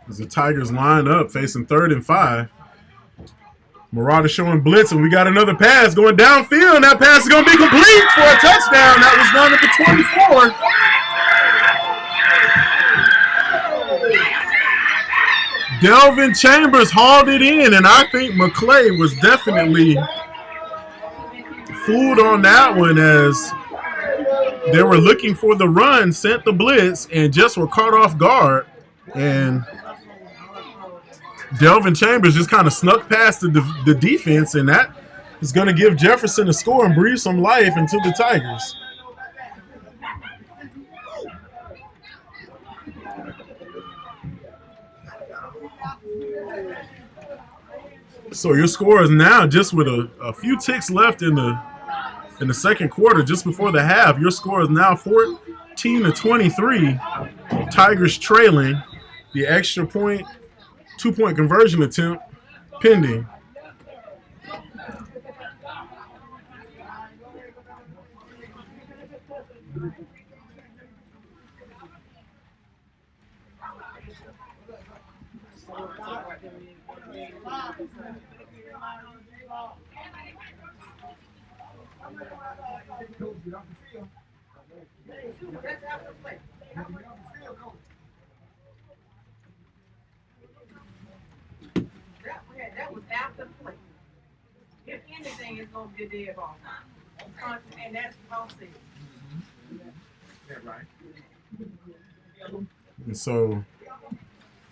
B: As the Tigers line up, facing 3rd and 5. Marauder showing blitz, and we got another pass going downfield, and that pass is going to be complete for a touchdown. That was number 24. Delvin Chambers hauled it in, and I think Maclay was definitely fooled on that one as they were looking for the run, sent the blitz, and just were caught off guard. And Delvin Chambers just kind of snuck past the defense, and that is going to give Jefferson a score and breathe some life into the Tigers. So your score is now, just with a few ticks left in the second quarter, just before the half, your score is now 14-23. Tigers trailing. The extra point, 2-point conversion attempt pending.
K: That was after play. If anything, it's going to be a dead ball. And that's offset.
E: That's right.
B: And so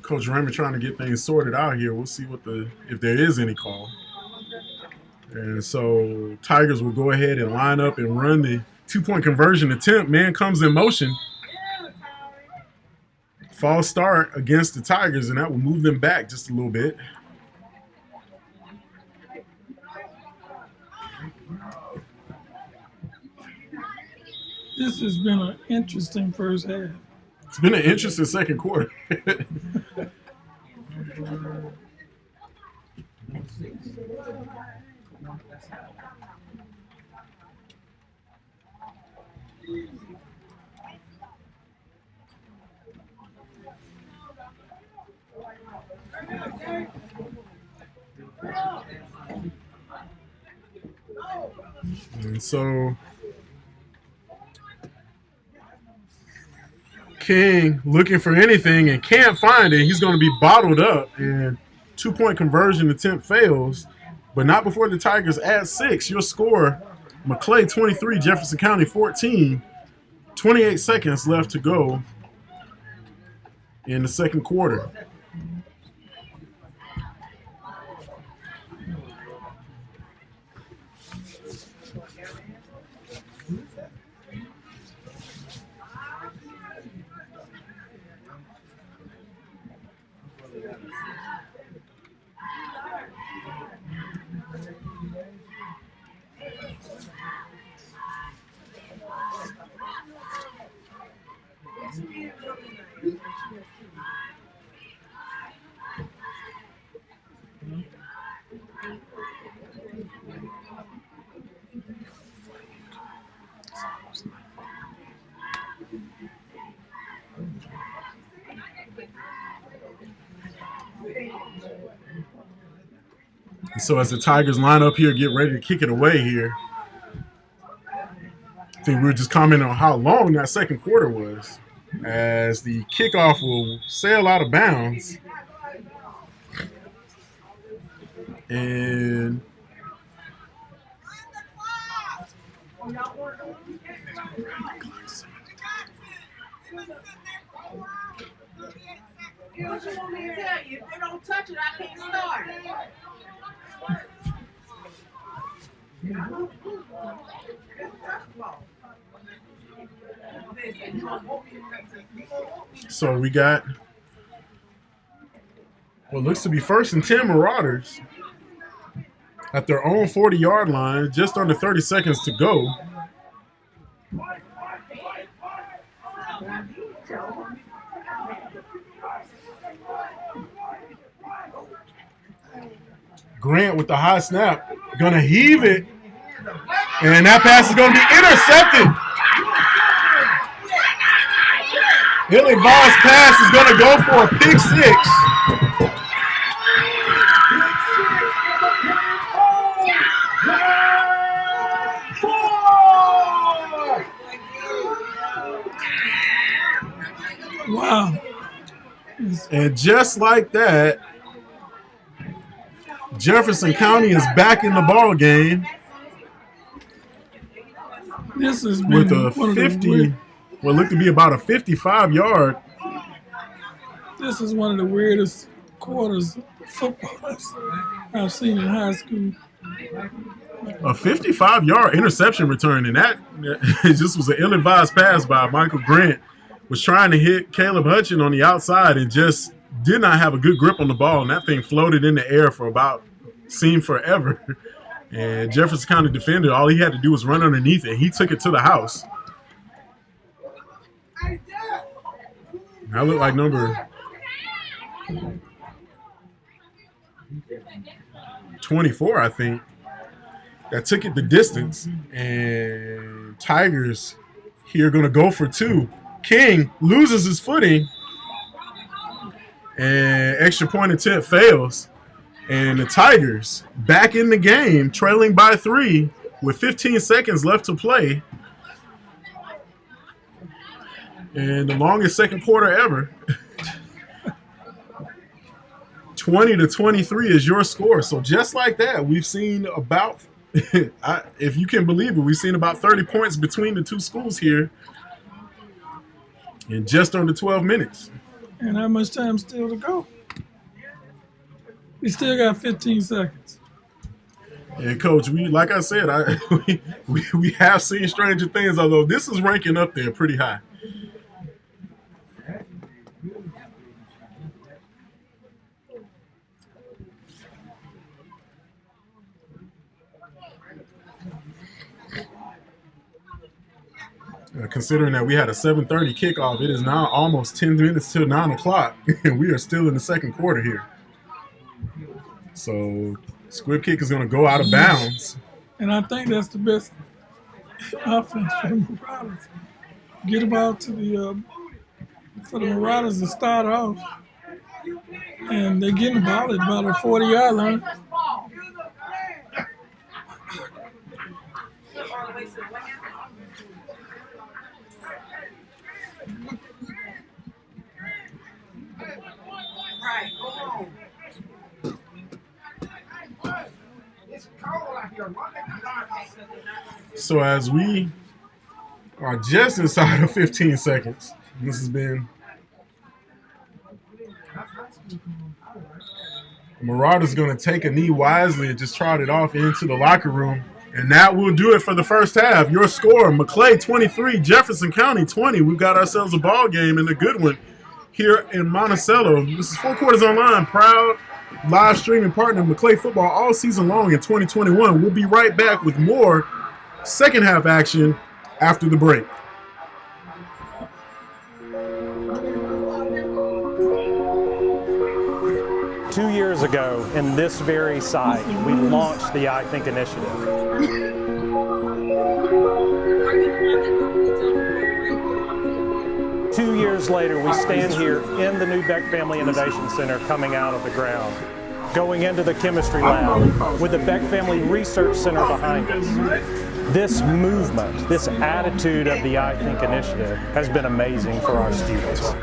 B: Coach Raymond trying to get things sorted out here. We'll see if there is any call. And so Tigers will go ahead and line up and run the 2-point conversion attempt. Man comes in motion. False start against the Tigers, and that will move them back just a little bit.
C: This has been an interesting first half.
B: It's been an interesting second quarter. And so King looking for anything and can't find it. He's going to be bottled up, and 2-point conversion attempt fails, but not before the Tigers add 6. Your score, Maclay 23, Jefferson County 14. 28 seconds left to go in the second quarter. So as the Tigers line up here, get ready to kick it away here. I think we were just commenting on how long that second quarter was, as the kickoff will sail out of bounds. And
K: What you want me to tell you? If they don't touch it, I can't start it.
B: so we got what looks to be 1st and 10 Marauders at their own 40-yard line, just under 30 seconds to go. Grant with the high snap, gonna heave it, and that pass is gonna be intercepted. Billy Vaughn's pass is gonna go for a pick 6.
C: Wow. is.
B: And just like that, Jefferson County is back in the ball game.
C: This has been
B: with a 50, what looked to be about a 55-yard.
C: This is one of the weirdest quarters of football I've seen in high school.
B: A 55-yard interception return, and that it just was an ill-advised pass by Michael Grant. Was trying to hit Caleb Hutchin on the outside and just did not have a good grip on the ball, and that thing floated in the air for seemed forever. And Jefferson County defender, all he had to do was run underneath it. He took it to the house. That looked like number 24, I think. That took it the distance. And Tigers here going to go for two. King loses his footing. And extra point attempt fails. And the Tigers back in the game, trailing by 3 with 15 seconds left to play. And the longest second quarter ever. 20-23 is your score. So just like that, we've seen about, if you can believe it, we've seen about 30 points between the two schools here in just under 12 minutes.
C: And how much time still to go? We still got 15 seconds.
B: And Coach, like I said, we have seen stranger things, although this is ranking up there pretty high. Considering that we had a 7:30 kickoff, it is now almost 10 minutes till 9 o'clock, and we are still in the second quarter here. So squib kick is going to go out of bounds.
C: And I think that's the best offense for the Marauders. Get the ball to for the Marauders to start off. And they're getting the ball at about a 40-yard line.
B: So as we are just inside of 15 seconds, this has been Marauders going to take a knee wisely and just trot it off into the locker room. And that will do it for the first half. Your score, Maclay 23, Jefferson County 20. We've got ourselves a ball game and a good one here in Monticello. This is Four Quarters Online, proud live streaming partner of Maclay football all season long in 2021. We'll be right back with more second half action after the break.
D: Two years ago, in this very site, we launched the I Think initiative. 2 years later, we stand here in the new Beck Family Innovation Center coming out of the ground, going into the chemistry lab with the Beck Family Research Center behind us. This movement, this attitude of the I Think initiative has been amazing for our students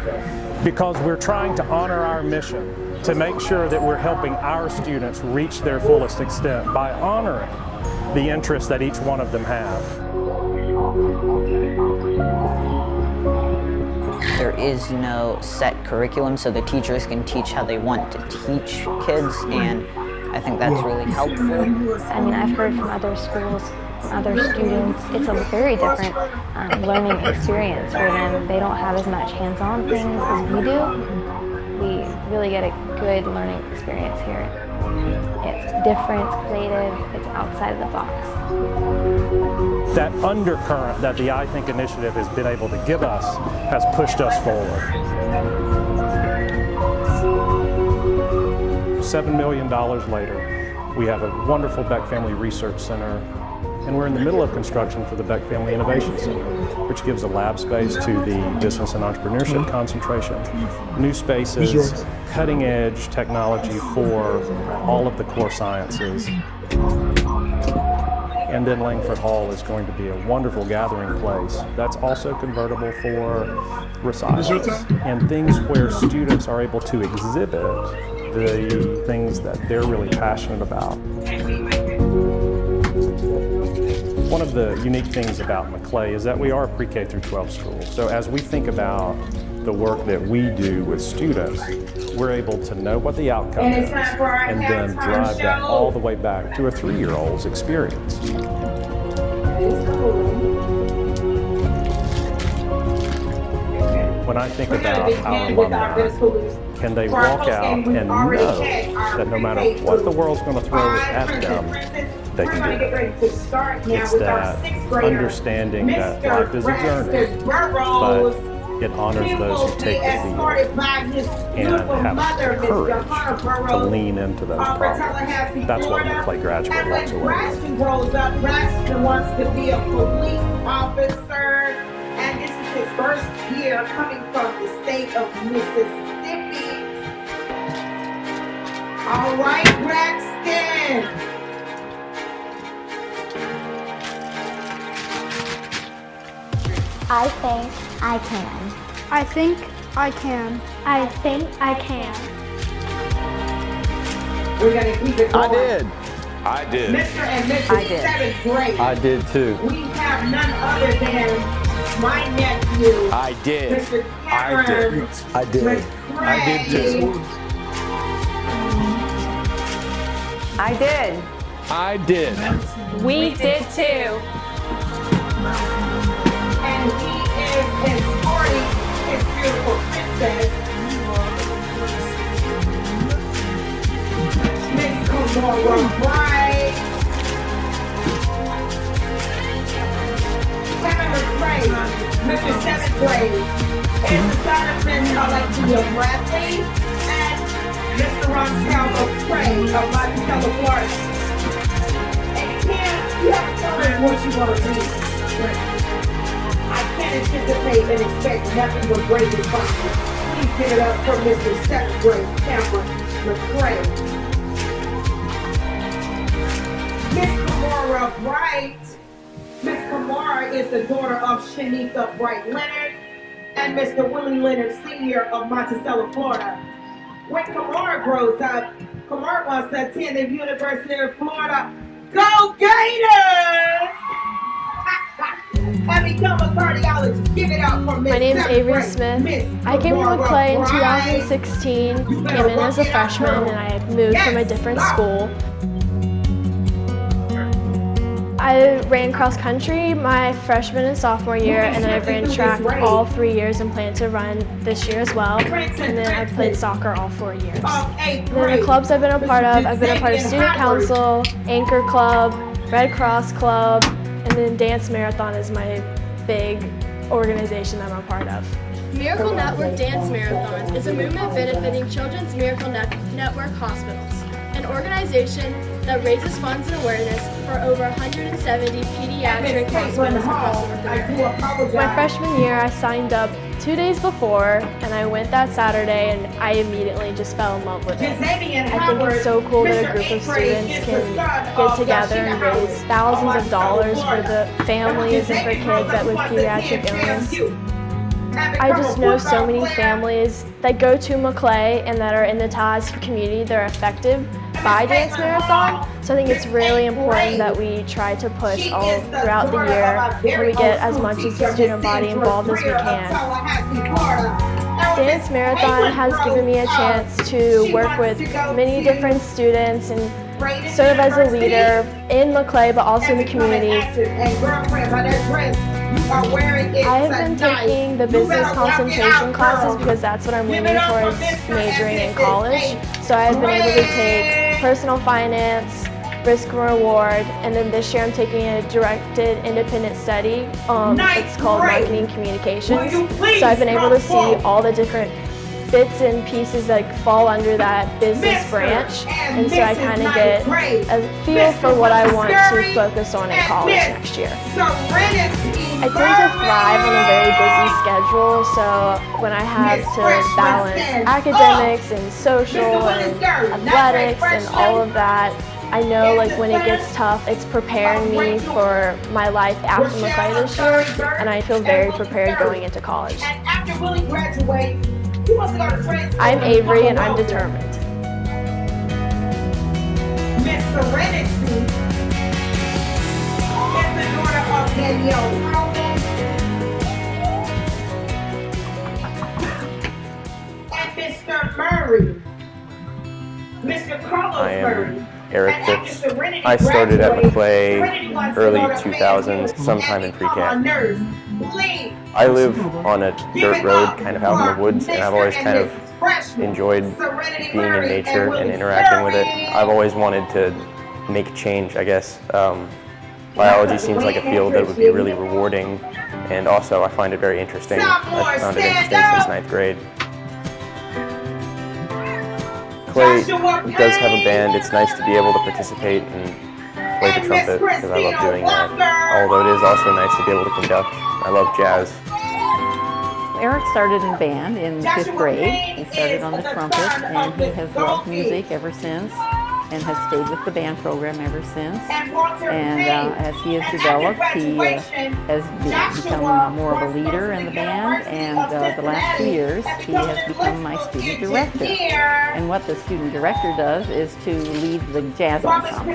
D: because we're trying to honor our mission to make sure that we're helping our students reach their fullest extent by honoring the interests that each one of them have.
F: There is no set curriculum, so the teachers can teach how they want to teach kids, and I think that's really helpful.
J: I mean, I've heard from other schools, from other students, it's a very different learning experience for them. They don't have as much hands-on things as we do. We really get a good learning experience here. It's different, it's creative, it's outside of the box.
D: That undercurrent that the I Think initiative has been able to give us has pushed us forward. $7 million later, we have a wonderful Beck Family Research Center, and we're in the middle of construction for the Beck Family Innovation Center, which gives a lab space to the business and entrepreneurship concentration, new spaces, cutting edge technology for all of the core sciences. And then Langford Hall is going to be a wonderful gathering place that's also convertible for recitals and things where students are able to exhibit the things that they're really passionate about. One of the unique things about Maclay is that we are a pre-K through 12 school. So as we think about the work that we do with students, we're able to know what the outcome is and then drive that all the way back to a 3-year-old's experience. When I think about our alumni, can they walk out and know that no matter what the world's going to throw at them, they can do it? It's that understanding that life is a journey, but it honors those who take the field and have courage to lean into those problems. That's what Maclay graduate walks away with.
K: Braxton grows up. Braxton wants to be a police officer, and this is his first year coming from the state of Mississippi. All right, Braxton.
L: I think I can.
M: I think I can.
L: I think I can.
K: We're going to keep it going.
N: I did. I did.
K: Mr. and Mrs. 7th grade.
N: I did too.
K: We have none other than my nephew.
N: I did.
K: Mr.
N: I
K: Cameron.
N: did. I did. I did too.
O: I did.
N: I did.
O: We did too.
K: And he is escorting his beautiful princess, Miss Kamora Bright. Kevin McCray, Mr. 7th grade, is the son of Miss Alexia Bradley and Mr. Rontel McCray of Monticello, Florida. And Kim, you have to tell us what you want to do. I can't anticipate and expect nothing but great responses. Please give it up for Mr. 7th grade Cameron McCray. Miss Kamora Bright. Miss Kamora is the daughter of Shanika Bright Leonard and Mr. Willie Leonard Sr. of Monticello, Florida. When Kamora grows up, Kamora wants to attend the University of Florida. Go Gators! And become a cardiologist. Give it up for Miss.
G: My name is
K: 7th
G: Avery
K: grade,
G: Smith.
K: Miss
G: I came to Maclay in
K: Bright.
G: 2016, came in as a freshman, and I moved from a different school. I ran cross country my freshman and sophomore year, and then I ran track all 3 years and plan to run this year as well. And then I played soccer all 4 years. And then the clubs I've been a part of, I've been a part of Student Council, Anchor Club, Red Cross Club, and then Dance Marathon is my big organization that I'm a part of.
H: Miracle Network Dance Marathon is a movement benefiting Children's Miracle Network Hospitals, an organization that raises funds and awareness for over 170 pediatric hospitals across North America.
G: My freshman year, I signed up 2 days before, and I went that Saturday, and I immediately just fell in love with it. I think it's so cool that a group of students can get together and raise thousands of dollars for the families and for kids that with pediatric illness. I just know so many families that go to Maclay and that are in the Tallahassee community that are affected by Dance Marathon. So I think it's really important that we try to push all throughout the year and we get as much as the student body involved as we can. Dance Marathon has given me a chance to work with many different students and serve as a leader in Maclay but also in the community. I have been taking the business concentration classes because that's what I'm leaning towards majoring in college. So I've been able to take personal finance, risk and reward, and then this year I'm taking a directed independent study. It's called marketing communications. So I've been able to see all the different bits and pieces that fall under that business branch, and so I kind of get a feel for what I want to focus on in college next year. I tend to thrive on a very busy schedule, so when I have to balance academics and social and athletics and all of that, I know like when it gets tough, it's preparing me for my life after Maclay this year, and I feel very prepared going into college.
K: And after Willie graduates, he wants to go to trade school.
G: I'm Avery and I'm determined.
K: Miss Serenity is the daughter of Danielle Howland and Mr. Murray. Mr. Carlos Murray.
P: Eric Phipps. I started at Maclay early 2000s, sometime in pre-K. I live on a dirt road kind of out in the woods, and I've always kind of enjoyed being in nature and interacting with it. I've always wanted to make a change, I guess. Biology seems like a field that would be really rewarding, and also I find it very interesting. I've found it interesting since 9th grade. Maclay does have a band. It's nice to be able to participate and play the trumpet because I love doing that. Although it is also nice to be able to conduct. I love jazz.
Q: Eric started in band in 5th grade. He started on the trumpet and he has loved music ever since and has stayed with the band program ever since. And as he has developed, he has become more of a leader in the band, and the last 2 years he has become my student director. And what the student director does is to lead the jazz ensemble.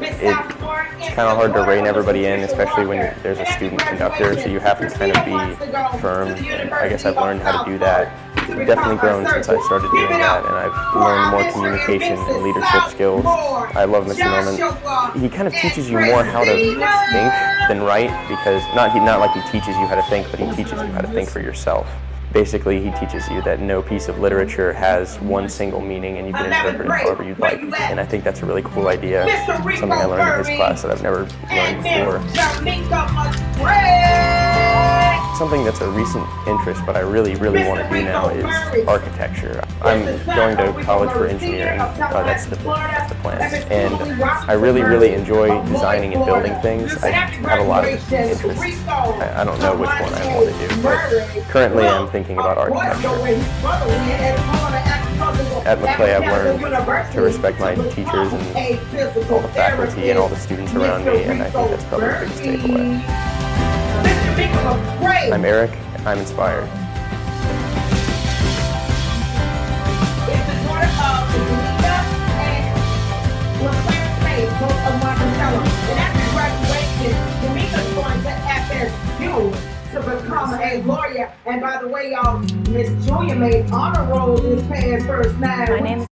P: It's kind of hard to rein everybody in, especially when there's a student conductor, so you have to kind of be firm. And I guess I've learned how to do that. I've definitely grown since I started doing that, and I've learned more communication and leadership skills. I love Mr. Norman. He kind of teaches you more how to think than write, because not like he teaches you how to think, but he teaches you how to think for yourself. Basically, he teaches you that no piece of literature has one single meaning and you can interpret it however you'd like. And I think that's a really cool idea, something I learned in his class that I've never learned before. Something that's a recent interest, but I really want to do now is architecture. I'm going to college for engineering. That's the plan. And I really enjoy designing and building things. I have a lot of interests. I don't know which one I want to do, but currently I'm thinking about architecture. At Maclay, I've learned to respect my teachers and all the faculty and all the students around me, and I think that's probably the biggest takeaway. I'm Eric, and I'm inspired.
K: Both of Monticello. And after graduation, Jamaica's going to FSU to become a lawyer. And by the way, y'all, Miss Julia made honor roll this past first night.
Q: My name is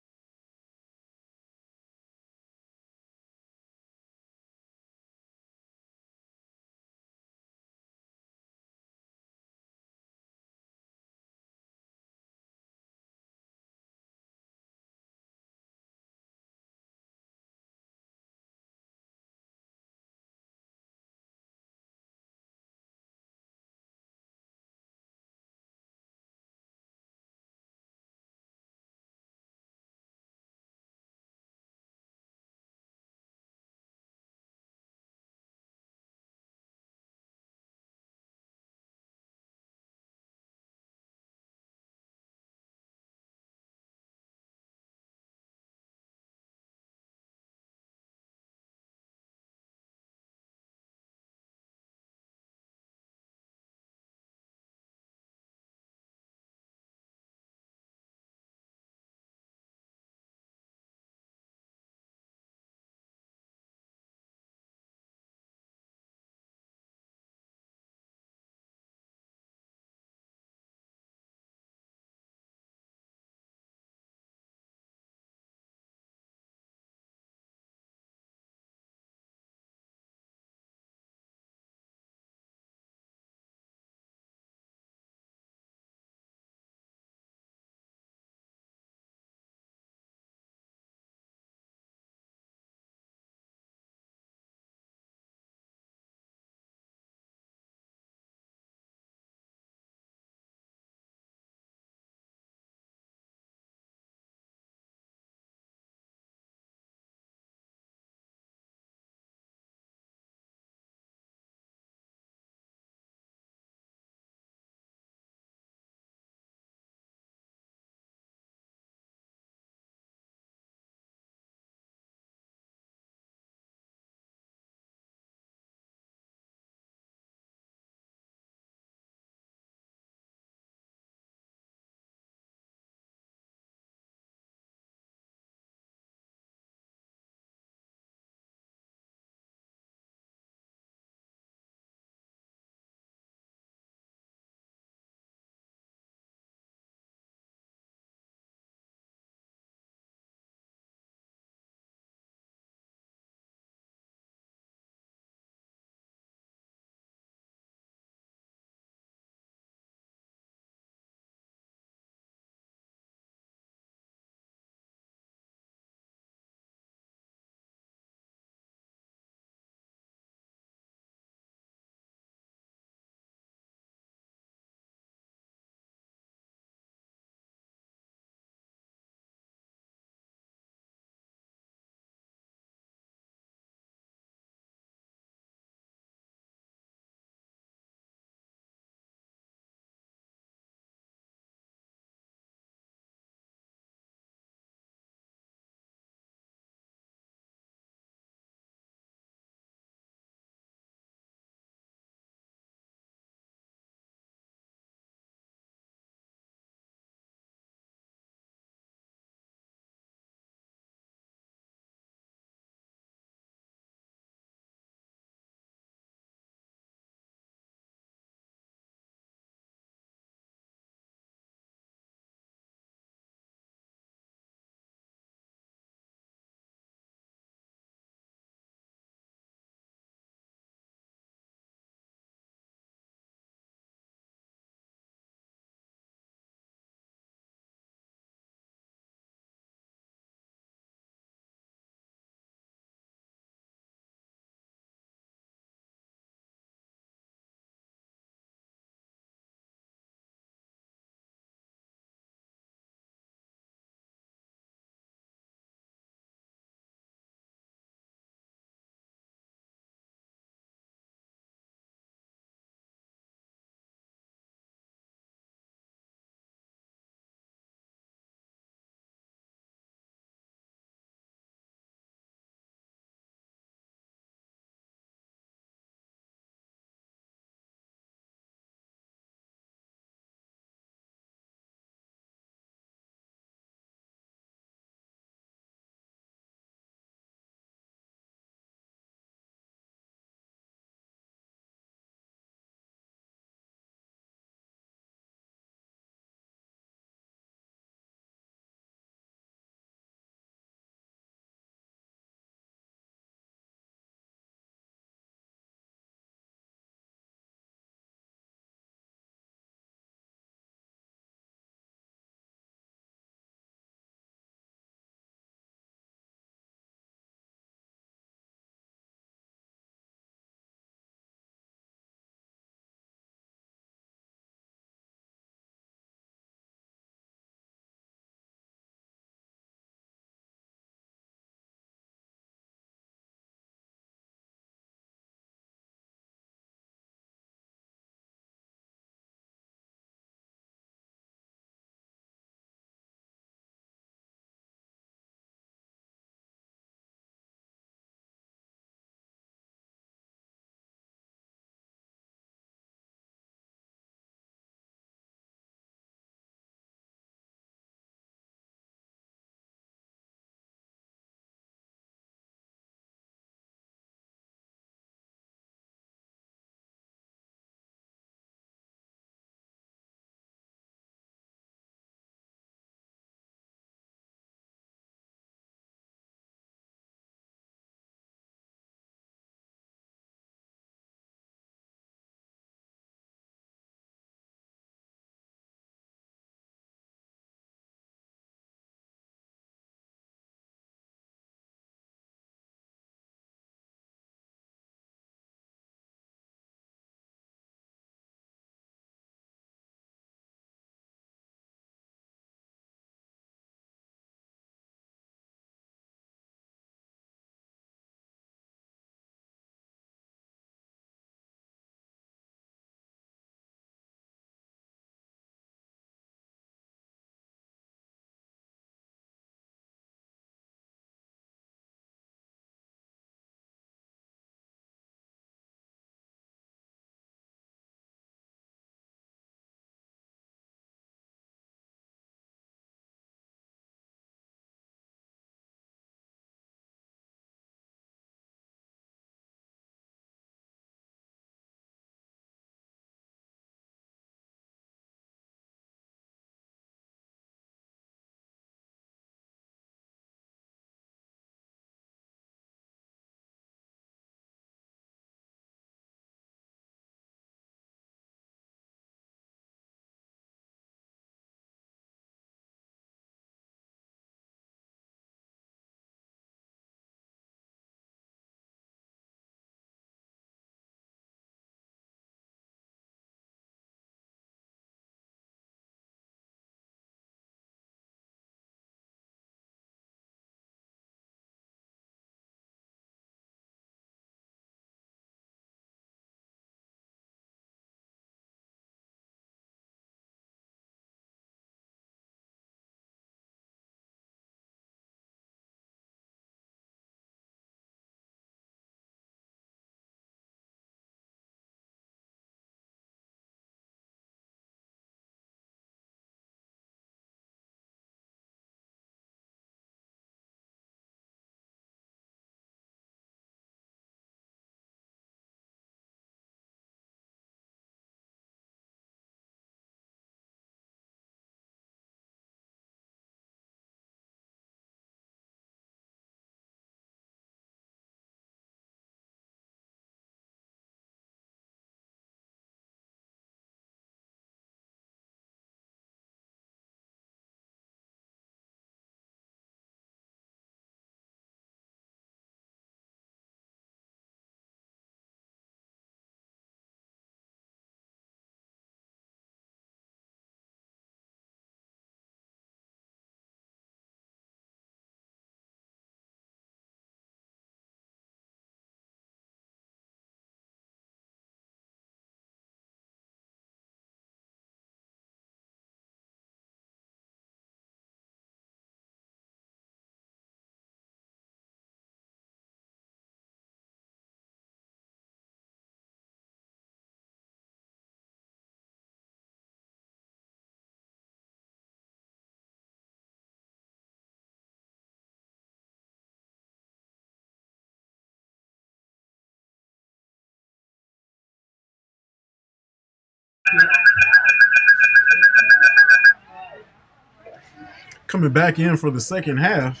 B: Coming back in for the second half,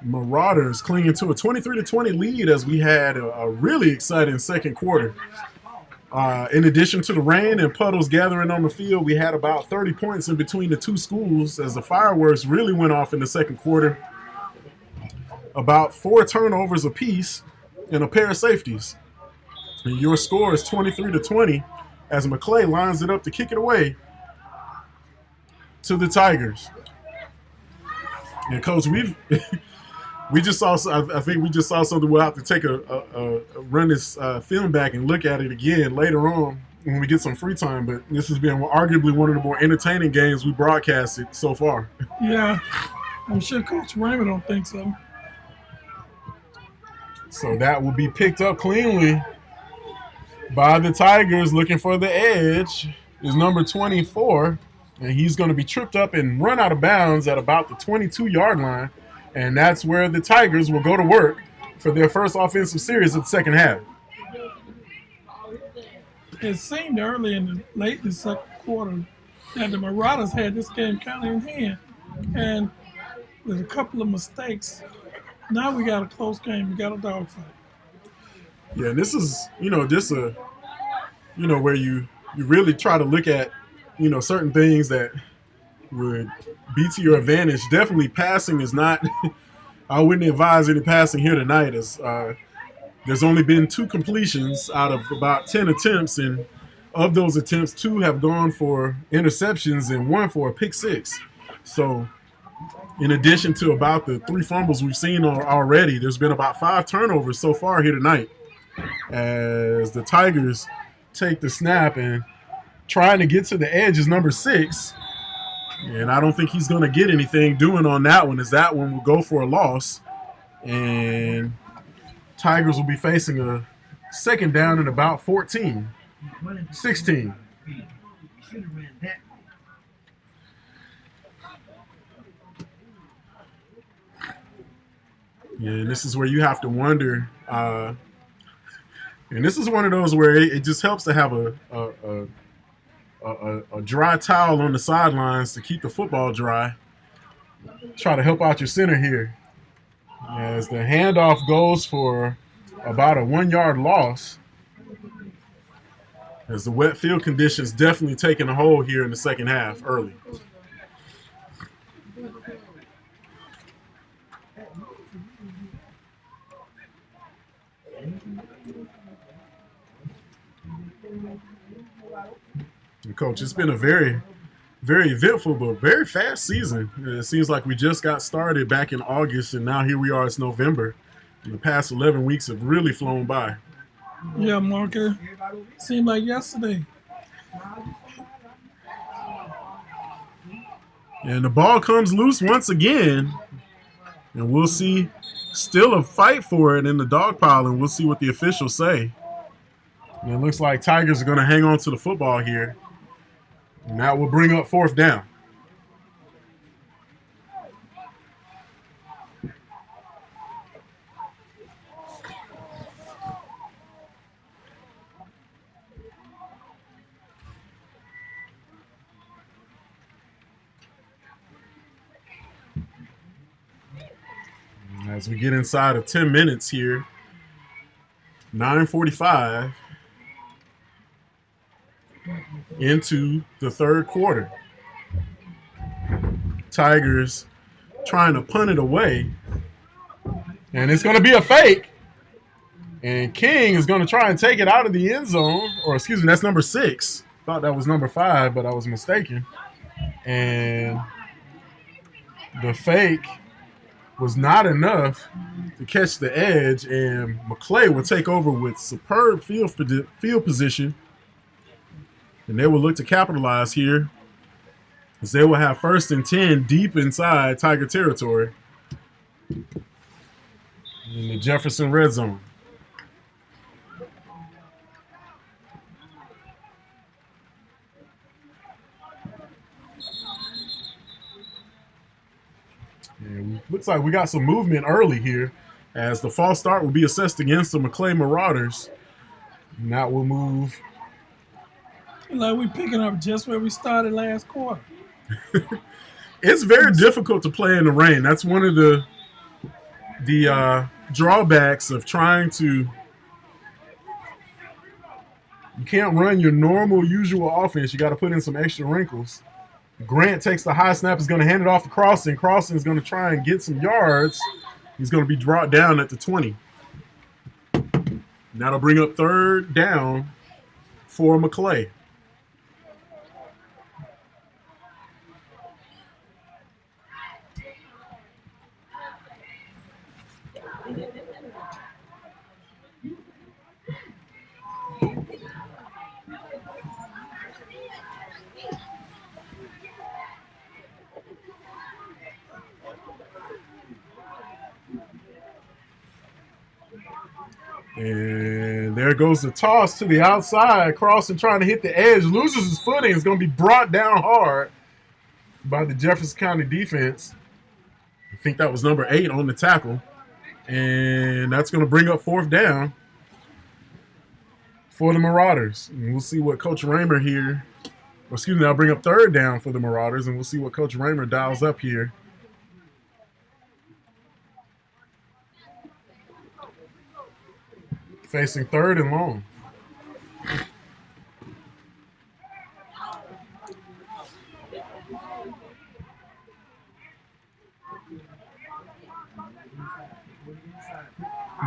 B: Marauders clinging to a 23-20 lead as we had a really exciting second quarter. In addition to the rain and puddles gathering on the field, we had about 30 points in between the two schools as the fireworks really went off in the second quarter. About 4 turnovers apiece and a pair of safeties. And your score is 23-20 as Maclay lines it up to kick it away to the Tigers. And Coach, we just saw. I think we just saw something. We'll have to take a run this film back and look at it again later on when we get some free time. But this has been arguably one of the more entertaining games we broadcasted so far.
C: Yeah, I'm sure Coach Raymond don't think so.
B: So that will be picked up cleanly by the Tigers. Looking for the edge is number 24, and he's going to be tripped up and run out of bounds at about the 22-yard line. And that's where the Tigers will go to work for their first offensive series of the second half.
C: It seemed early late in the second quarter that the Marauders had this game kind of in hand. And with a couple of mistakes, now we got a close game. We got a dogfight.
B: Yeah, and this is, where you really try to look at, certain things that would be to your advantage. Definitely passing is not – I wouldn't advise any passing here tonight as there's only been 2 completions out of about 10 attempts, and of those attempts, 2 have gone for interceptions and 1 for a pick 6. So in addition to about the 3 fumbles we've seen already, there's been about 5 turnovers so far here tonight as the Tigers take the snap, and trying to get to the edge is number 6. And I don't think he's going to get anything doing on that one, as that one will go for a loss. And Tigers will be facing a second down and about 16. Yeah, and this is where you have to wonder. And this is one of those where it just helps to have a dry towel on the sidelines to keep the football dry. Try to help out your center here. As the handoff goes for about a 1-yard loss. As the wet field conditions definitely taking a hold here in the second half early. And Coach, it's been a very, very eventful but very fast season. It seems like we just got started back in August, and now here we are, it's November. And the past 11 weeks have really flown by.
C: Yeah, Marker. Seemed like yesterday.
B: And the ball comes loose once again. And we'll see still a fight for it in the dog pile, and we'll see what the officials say. And it looks like Tigers are going to hang on to the football here. And that will bring up 4th down. As we get inside of 10 minutes here, 9:45 into the third quarter. Tigers trying to punt it away. And it's going to be a fake. And King is going to try and take it out of the end zone. Or excuse me, that's number 6. Thought that was number 5, but I was mistaken. And the fake was not enough to catch the edge, and Maclay will take over with superb field position, and they will look to capitalize here as they will have 1st and 10 deep inside Tiger territory in the Jefferson red zone. And looks like we got some movement early here as the false start will be assessed against the Maclay Marauders. Now we'll move.
C: Like we picking up just where we started last quarter.
B: It's very difficult to play in the rain. That's one of the drawbacks of trying to. You can't run your normal, usual offense. You got to put in some extra wrinkles. Grant takes the high snap, is going to hand it off to Crossan. Crossan is going to try and get some yards. He's going to be brought down at the 20. That'll bring up 3rd down for Maclay. And there goes the toss to the outside. Crossan trying to hit the edge, loses his footing. It's going to be brought down hard by the Jefferson County defense. I think that was number 8 on the tackle. And that's going to bring up 4th down for the Marauders. And we'll see what Coach Raymer here, or excuse me, I'll bring up 3rd down for the Marauders, and we'll see what Coach Raymer dials up here. Facing 3rd and long.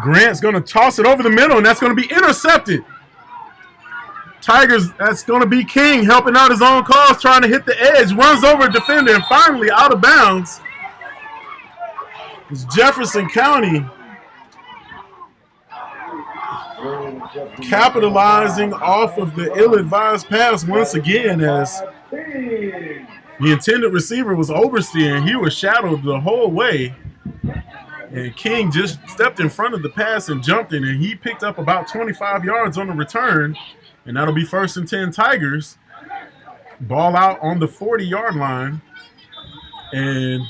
B: Grant's going to toss it over the middle, and that's going to be intercepted. Tigers, that's going to be King helping out his own cause, trying to hit the edge. Runs over a defender, and finally out of bounds. It's Jefferson County capitalizing off of the ill-advised pass once again, as the intended receiver was Oberstein. He was shadowed the whole way, and King just stepped in front of the pass and jumped in, and he picked up about 25 yards on the return, and that'll be 1st and 10 Tigers. Ball out on the 40-yard line, and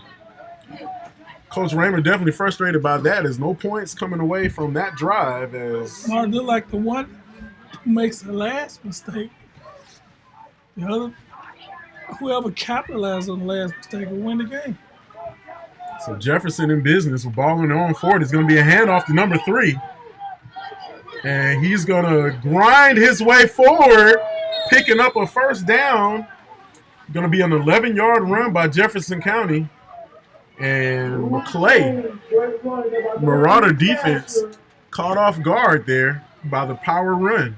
B: Coach Raymer definitely frustrated by that, as no points coming away from that drive. As
C: Martin looked like the one who makes the last mistake. The other, whoever capitalized on the last mistake will win the game.
B: So Jefferson in business with ball on their own 40. It's going to be a handoff to number 3. And he's going to grind his way forward, picking up a 1st down. Going to be an 11-yard run by Jefferson County. And Maclay, Marauder defense, caught off guard there by the power run.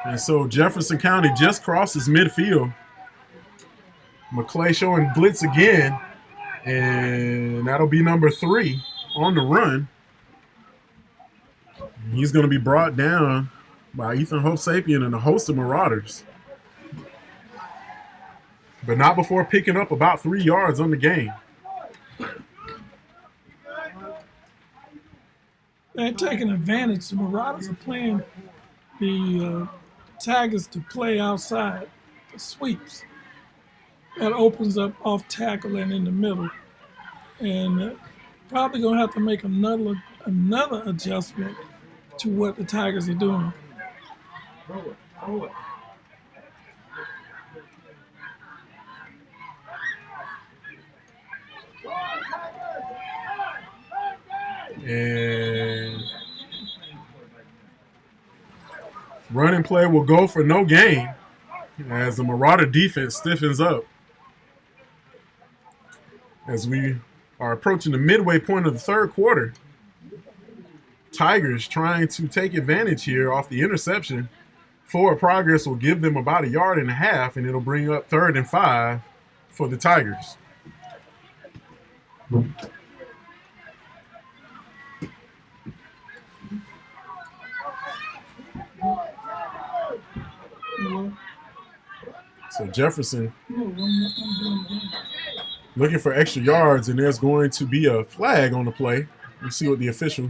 B: And so Jefferson County just crosses midfield. Maclay showing blitz again, and that'll be number 3 on the run. He's going to be brought down by Ethan Hope-Sapien and a host of Marauders, but not before picking up about 3 yards on the game.
C: They're taking advantage. The Marauders are playing the Tigers to play outside for sweeps. That opens up off tackle and in the middle. And probably going to have to make another adjustment to what the Tigers are doing.
B: And running play will go for no gain as the Marauder defense stiffens up. As we are approaching the midway point of the 3rd quarter, Tigers trying to take advantage here off the interception. Forward progress will give them about 1.5 yards, and it'll bring up 3rd and 5 for the Tigers. So Jefferson looking for extra yards, and there's going to be a flag on the play. Let's see what the official.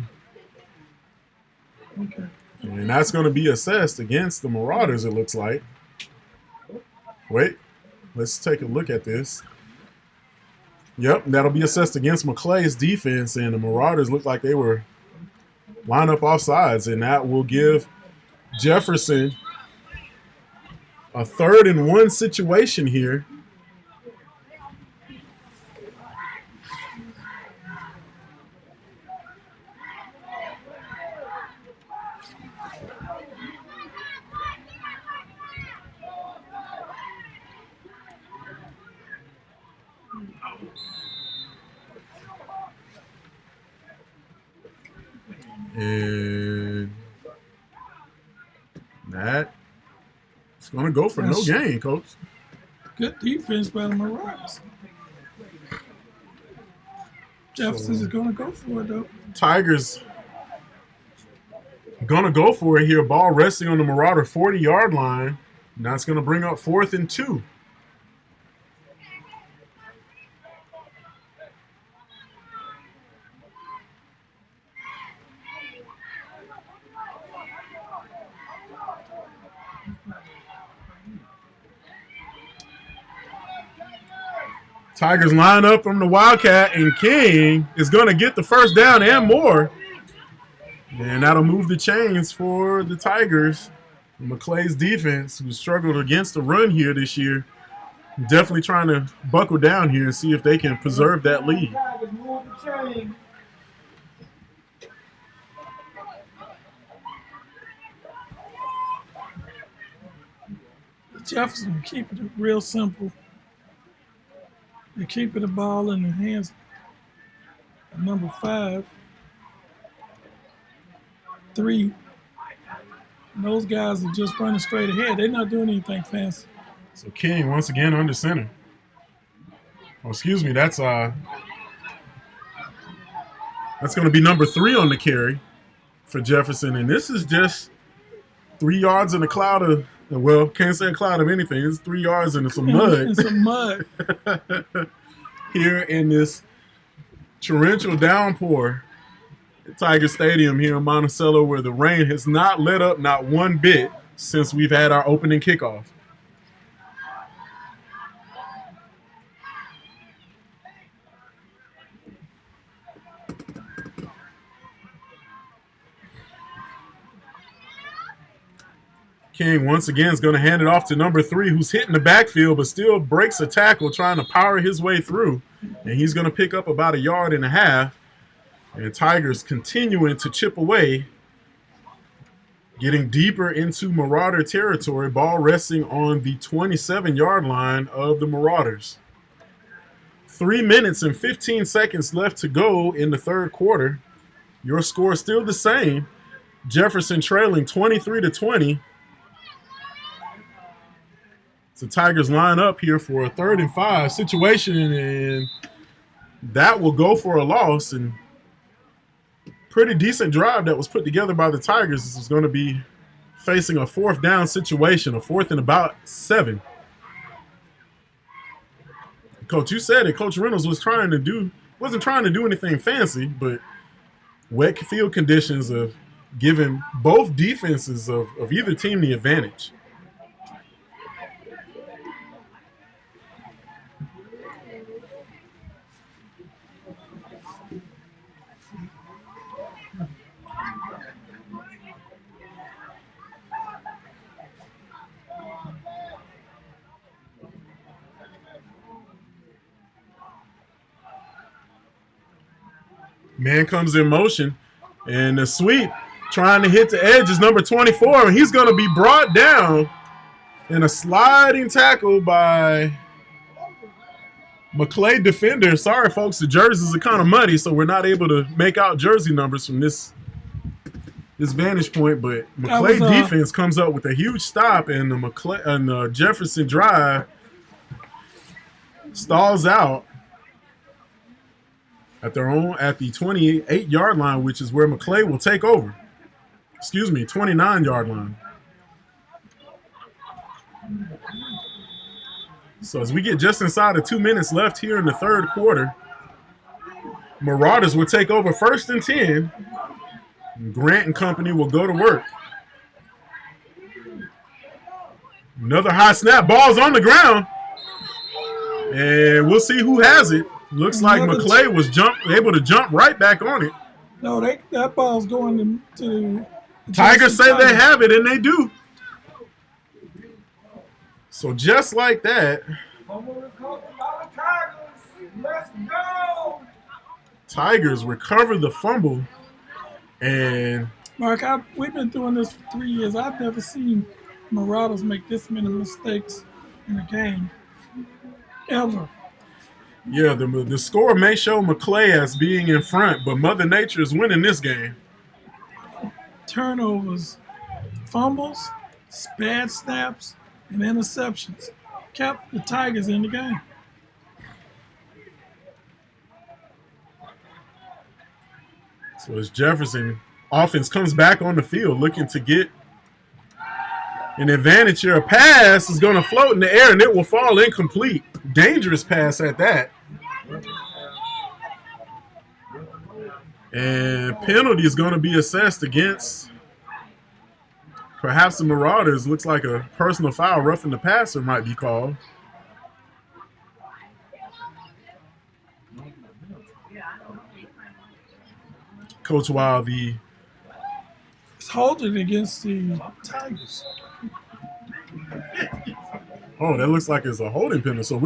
C: Okay.
B: And that's going to be assessed against the Marauders, it looks like. Wait, let's take a look at this. Yep, that'll be assessed against Maclay's defense, and the Marauders look like they were lined up off sides, and that will give Jefferson a 3rd and 1 situation here. And that it's going to go for no gain, Coach.
C: Good defense by the Marauders. Jefferson is going to go for it, though.
B: Tigers going to go for it here. Ball resting on the Marauder 40-yard line. Now it's going to bring up 4th and 2. Tigers line up from the Wildcat, and King is going to get the first down and more. And that'll move the chains for the Tigers. Maclay's defense, who struggled against the run here this year, definitely trying to buckle down here and see if they can preserve that lead.
C: Jefferson keeping it real simple. They're keeping the ball in the hands of number 5, 3. And those guys are just running straight ahead. They're not doing anything fancy.
B: So King once again under center. Oh, excuse me, that's going to be number 3 on the carry for Jefferson, and this is just 3 yards in a cloud of, well, can't say a cloud of anything. It's 3 yards in some mud.
C: In some mud.
B: Here in this torrential downpour at Tiger Stadium here in Monticello, where the rain has not let up not one bit since we've had our opening kickoff. King once again is going to hand it off to number 3, who's hitting the backfield but still breaks a tackle trying to power his way through. And he's going to pick up about 1.5 yards. And Tigers continuing to chip away, getting deeper into Marauder territory. Ball resting on the 27-yard line of the Marauders. 3 minutes and 15 seconds left to go in the third quarter. Your score is still the same. Jefferson trailing 23-20. The Tigers line up here for a 3rd and 5 situation, and that will go for a loss. And pretty decent drive that was put together by the Tigers. This is going to be facing a 4th down situation, a 4th and about 7. Coach, you said it. Coach Reynolds wasn't trying to do anything fancy, but wet field conditions have given both defenses of either team the advantage. Man comes in motion, and the sweep trying to hit the edge is number 24, and he's going to be brought down in a sliding tackle by Maclay defender. Sorry, folks, the jerseys are kind of muddy, so we're not able to make out jersey numbers from this vantage point. But Maclay defense comes up with a huge stop, and the Jefferson drive stalls out at the 28-yard line, which is where Maclay will take over. 29-yard line. So as we get just inside of 2 minutes left here in the third quarter, Marauders will take over 1st and 10 Grant and company will go to work. Another high snap. Ball's on the ground. And we'll see who has it. Looks like Maclay was able to jump right back on it.
C: No, that ball's going to
B: Tigers say they have it, and they do. So just like that, Tigers recover the fumble. And
C: Mark, we've been doing this for 3 years. I've never seen Marauders make this many mistakes in a game ever.
B: Yeah, the score may show Maclay as being in front, but Mother Nature is winning this game.
C: Turnovers, fumbles, bad snaps, and interceptions kept the Tigers in the game.
B: So as Jefferson offense comes back on the field looking to get an advantage here. A pass is going to float in the air, and it will fall incomplete. Dangerous pass at that. And penalty is going to be assessed against perhaps the Marauders. Looks like a personal foul, roughing the passer might be called. Coach Wild,
C: it's holding against the Tigers.
B: Oh, that looks like it's a holding penalty. So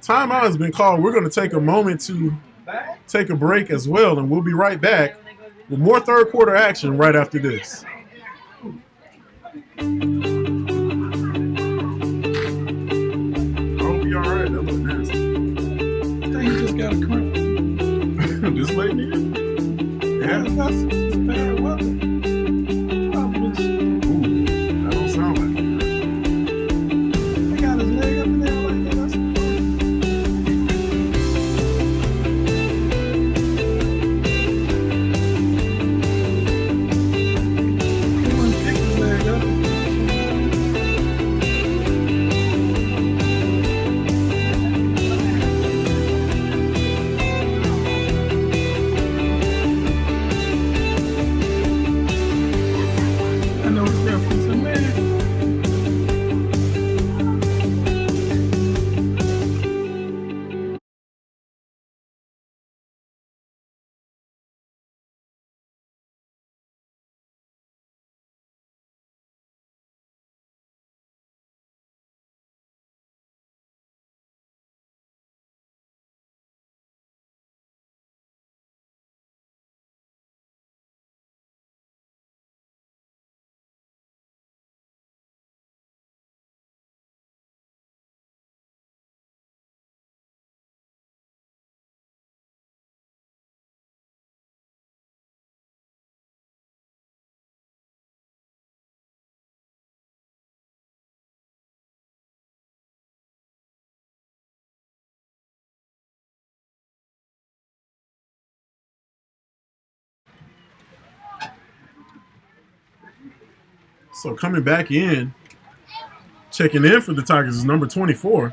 B: timeout has been called. We're going to take a moment to take a break as well, and we'll be right back with more third quarter action right after this. I'll be all right. That looks nasty.
C: I think he just got a cramp.
B: This late in the game? Yeah.
C: That's bad weather.
B: Ooh, that don't sound like it.
C: He got his leg up in there like that. That's he wouldn't pick his leg up. I know the reference in there.
B: So coming back in, checking in for the Tigers is number 24.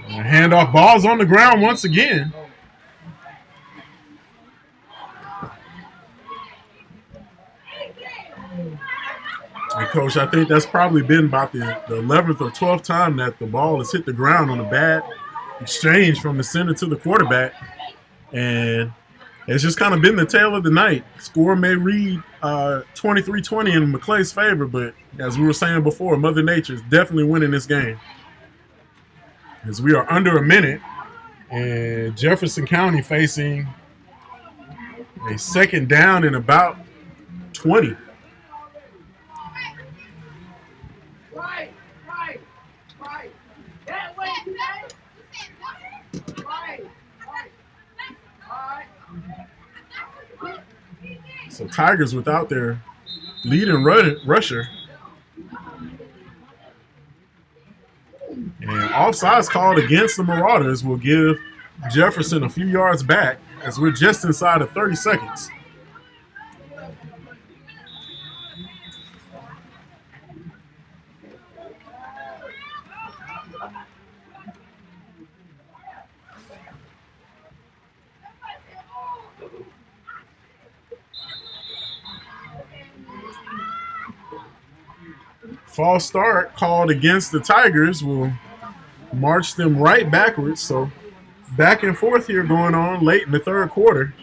B: And handoff, ball's on the ground once again. And Coach, I think that's probably been about the 11th or 12th time that the ball has hit the ground on a bad exchange from the center to the quarterback. And it's just kind of been the tale of the night. Score may read 23-20 in Maclay's favor, but as we were saying before, Mother Nature is definitely winning this game. As we are under a minute, and Jefferson County facing a second down in about 20. So Tigers without their leading rusher. And offsides called against the Marauders will give Jefferson a few yards back as we're just inside of 30 seconds. false start called against the Tigers will march them right backwards. So back and forth here going on late in the third quarter.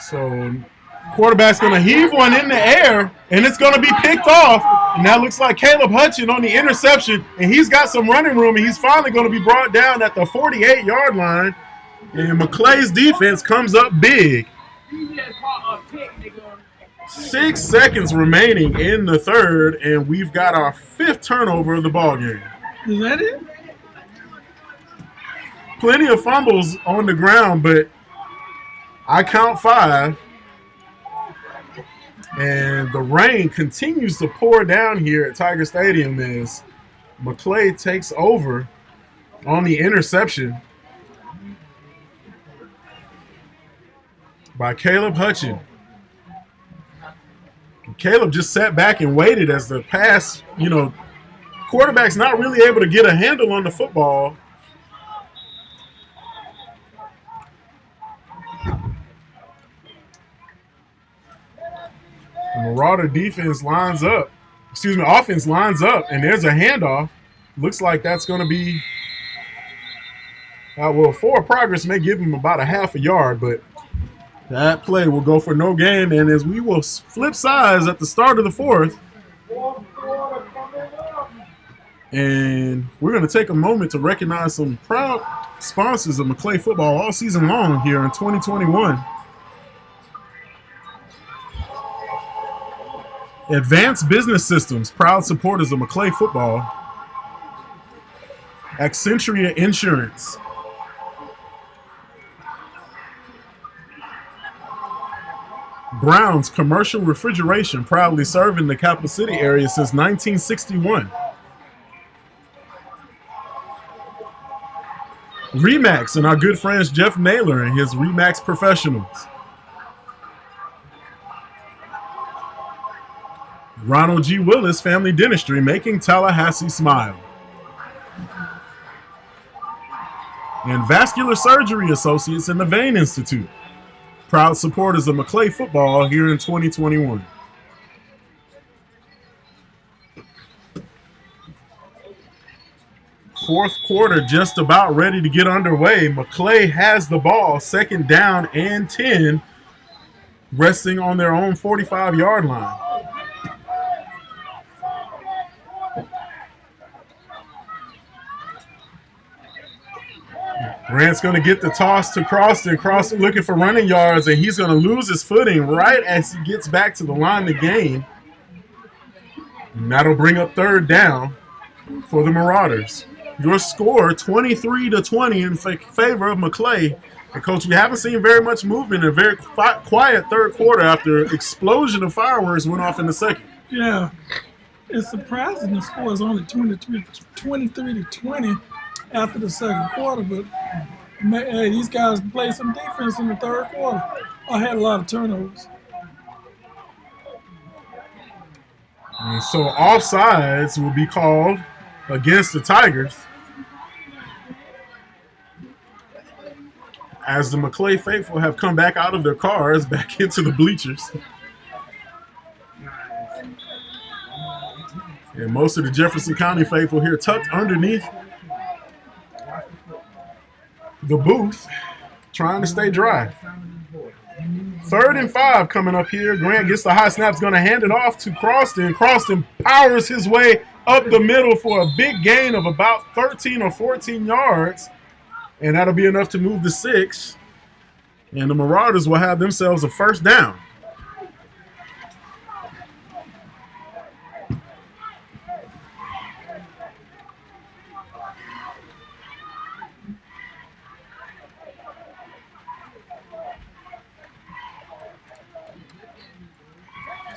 B: So quarterback's going to heave one in the air, and it's going to be picked off. And that looks like Caleb Hutchin on the interception, and he's got some running room, and he's finally going to be brought down at the 48-yard line. And Maclay's defense comes up big. 6 seconds remaining in the third, and we've got our 5th turnover of the ballgame.
C: Is that it?
B: Plenty of fumbles on the ground, but I count 5. And the rain continues to pour down here at Tiger Stadium as Maclay takes over on the interception by Caleb Hutchin. Caleb just sat back and waited as the pass, quarterback's not really able to get a handle on the football. The Marauder offense lines up, and there's a handoff. Looks like that's going to be, forward progress may give him about a half a yard, but that play will go for no gain. And as we will flip sides at the start of the fourth, and we're going to take a moment to recognize some proud sponsors of Maclay football all season long here in 2021. Advanced Business Systems, proud supporters of Maclay football. Accenturia Insurance. Brown's Commercial Refrigeration, proudly serving the capital city area since 1961. Remax and our good friends Jeff Naylor and his Remax Professionals. Ronald G. Willis Family Dentistry, making Tallahassee smile. And Vascular Surgery Associates and the Vein Institute, proud supporters of Maclay football here in 2021. Fourth quarter just about ready to get underway. Maclay has the ball, 2nd down and 10, resting on their own 45-yard line. Grant's going to get the toss to Croston. Croston looking for running yards, and he's going to lose his footing right as he gets back to the line to gain. And that'll bring up 3rd down for the Marauders. Your score, 23-20 in favor of Maclay. And, Coach, we haven't seen very much movement in a very quiet third quarter after an explosion of fireworks went off in the second.
C: Yeah. It's surprising the score is only 23-20 after the second quarter, but hey, these guys played some defense in the third quarter. I had a lot of turnovers.
B: And so offsides will be called against the Tigers as the Maclay faithful have come back out of their cars, back into the bleachers. And most of the Jefferson County faithful here tucked underneath the booth, trying to stay dry. 3rd and 5 coming up here. Grant gets the high snap, going to hand it off to Croston. Croston powers his way up the middle for a big gain of about 13 or 14 yards, and that'll be enough to move the 6. And the Marauders will have themselves a 1st down.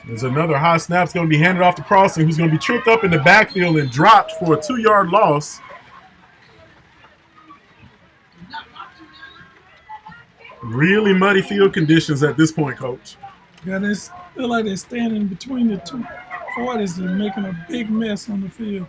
B: There's another high snap. It's going to be handed off to Croston, who's going to be tripped up in the backfield and dropped for a 2-yard loss. Really muddy field conditions at this point, Coach.
C: Yeah, they feel like they're standing between the two 40s and making a big mess on the field.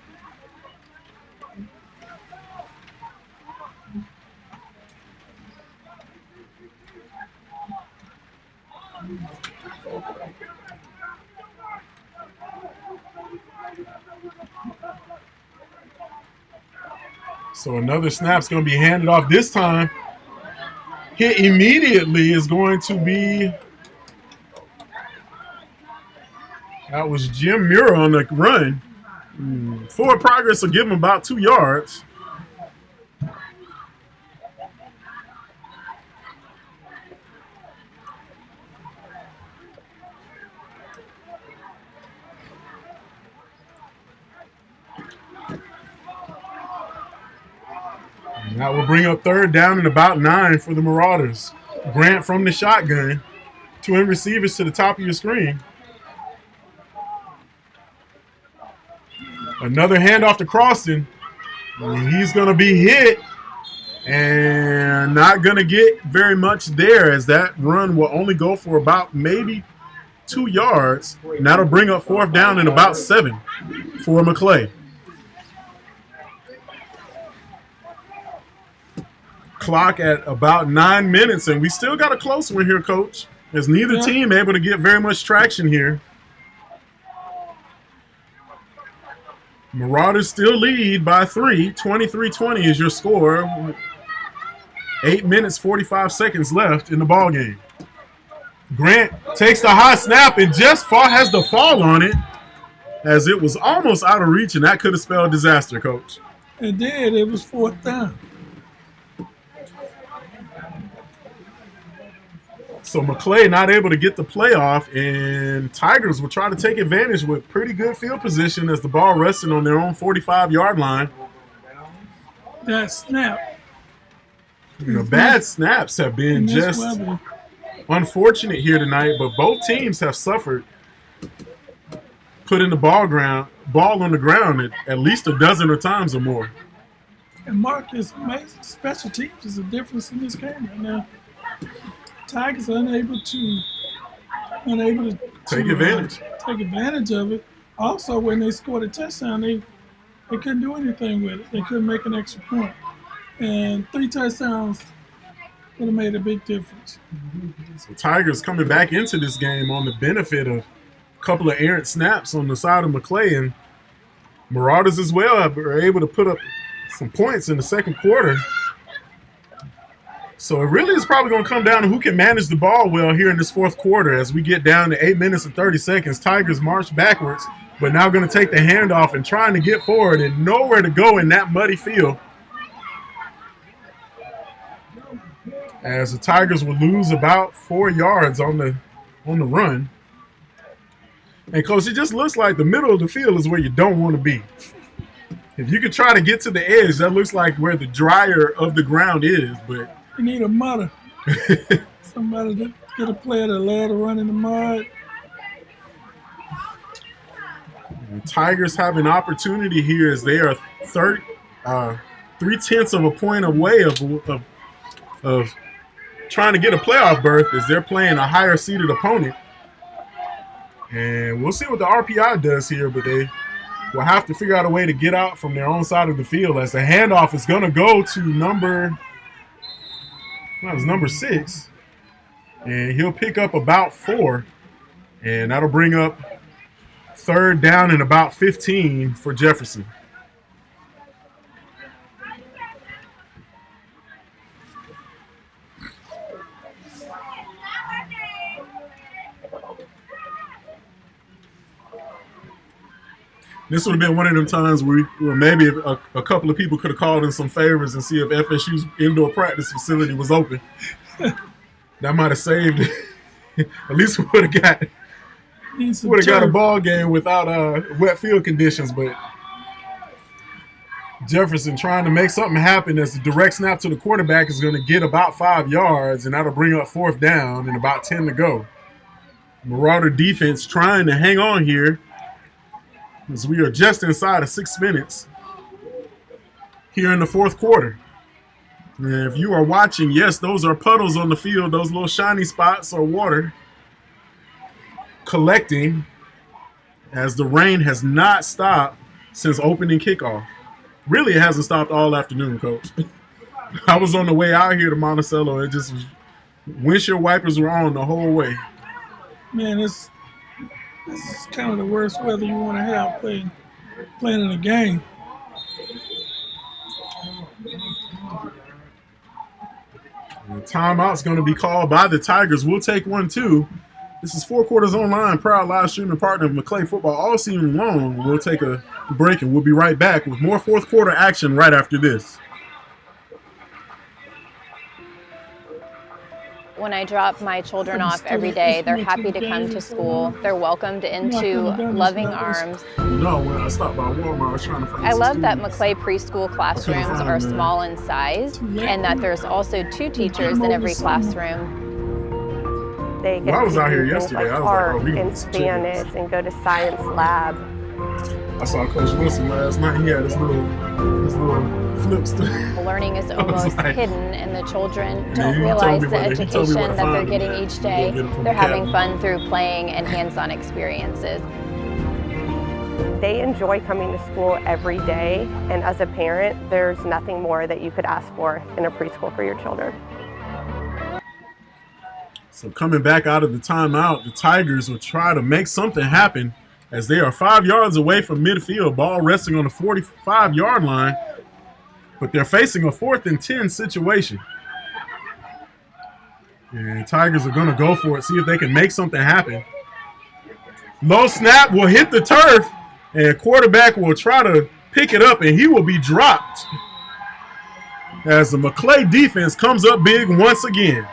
B: So another snap's going to be handed off. This time, hit immediately is going to be, that was Jim Muir on the run. Forward progress will give him about 2 yards. And that will bring up 3rd down and about 9 for the Marauders. Grant from the shotgun. 2 end receivers to the top of your screen. Another handoff to Croston. He's going to be hit and not going to get very much there, as that run will only go for about maybe 2 yards. And that'll bring up 4th down and about 7 for Maclay. Clock at about 9 minutes, and we still got a close one here, Coach. There's neither team able to get very much traction here. Marauders still lead by 3. 23-20 is your score. 8 minutes, 45 seconds left in the ball game. Grant takes the high snap and just has the fall on it, as it was almost out of reach, and that could have spelled disaster, Coach.
C: It did. It was 4th down.
B: So Maclay not able to get the playoff, and Tigers will try to take advantage with pretty good field position as the ball resting on their own 45-yard line.
C: That snap.
B: Bad snaps have been just unfortunate here tonight, but both teams have suffered putting the ball on the ground at least a dozen of times or more.
C: And Mark, is amazing. Special teams is a difference in this game right now. Tigers are unable to
B: take advantage.
C: Take advantage of it. Also, when they scored a touchdown, they couldn't do anything with it. They couldn't make an extra point. And 3 touchdowns would have made a big difference.
B: So Tigers coming back into this game on the benefit of a couple of errant snaps on the side of Maclay, and Marauders as well are able to put up some points in the second quarter. So it really is probably going to come down to who can manage the ball well here in this fourth quarter as we get down to 8 minutes and 30 seconds. Tigers march backwards, but now going to take the handoff and trying to get forward and nowhere to go in that muddy field. As the Tigers will lose about 4 yards on the run. And, Coach, it just looks like the middle of the field is where you don't want to be. If you could try to get to the edge, that looks like where the drier of the ground is, but
C: you need a mudder. Somebody to get a player to allow to run in the mud.
B: The Tigers have an opportunity here as they are 3/10 of a point away of trying to get a playoff berth as they're playing a higher seeded opponent. And we'll see what the RPI does here, but they will have to figure out a way to get out from their own side of the field as the handoff is going to go to number 6. And he'll pick up about 4. And that'll bring up 3rd down and about 15 for Jefferson. This would have been one of them times where maybe a couple of people could have called in some favors and see if FSU's indoor practice facility was open. That might have saved it. At least we would have got a ball game without wet field conditions. But Jefferson trying to make something happen as the direct snap to the quarterback is going to get about 5 yards, and that'll bring up 4th down and about 10 to go. Marauder defense trying to hang on here, as we are just inside of 6 minutes here in the fourth quarter. And if you are watching, yes, those are puddles on the field. Those little shiny spots are water. collecting as the rain has not stopped since opening kickoff. Really, it hasn't stopped all afternoon, Coach. I was on the way out here to Monticello. It just was, windshield wipers were on the whole way.
C: Man, this is kind of the worst weather you want to have playing in a game.
B: The timeout's going to be called by the Tigers. We'll take one, too. This is Four Quarters Online, proud live streaming partner of Maclay football all season long. We'll take a break, and we'll be right back with more fourth quarter action right after this.
R: When I drop my children off every day, they're happy to come to school. They're welcomed into loving arms.
B: No, when I stopped by Walmart, I was trying to find
R: I love that Maclay preschool classrooms are small in size and that there's also 2 teachers in every classroom.
S: They get
B: I was out here
S: to do things
B: yesterday.
S: like
B: I was like,
S: art
B: oh, we
S: and Spanish and go to science lab.
B: I saw Coach Wilson last night. He had his little flips.
R: Learning is almost hidden, and the children don't
B: he
R: realize
B: told me
R: the
B: where they- he told me
R: education
B: where to
R: that they're
B: find
R: getting
B: them.
R: each day.
B: Go get 'em from
R: They're
B: the
R: having
B: cabinet.
R: fun through playing and hands-on experiences.
S: They enjoy coming to school every day, and as a parent, there's nothing more that you could ask for in a preschool for your children.
B: So coming back out of the timeout, the Tigers will try to make something happen as they are 5 yards away from midfield, ball resting on the 45-yard line, but they're facing a 4th and 10 situation. And Tigers are going to go for it, see if they can make something happen. Low snap will hit the turf, and quarterback will try to pick it up, and he will be dropped as the Maclay defense comes up big once again.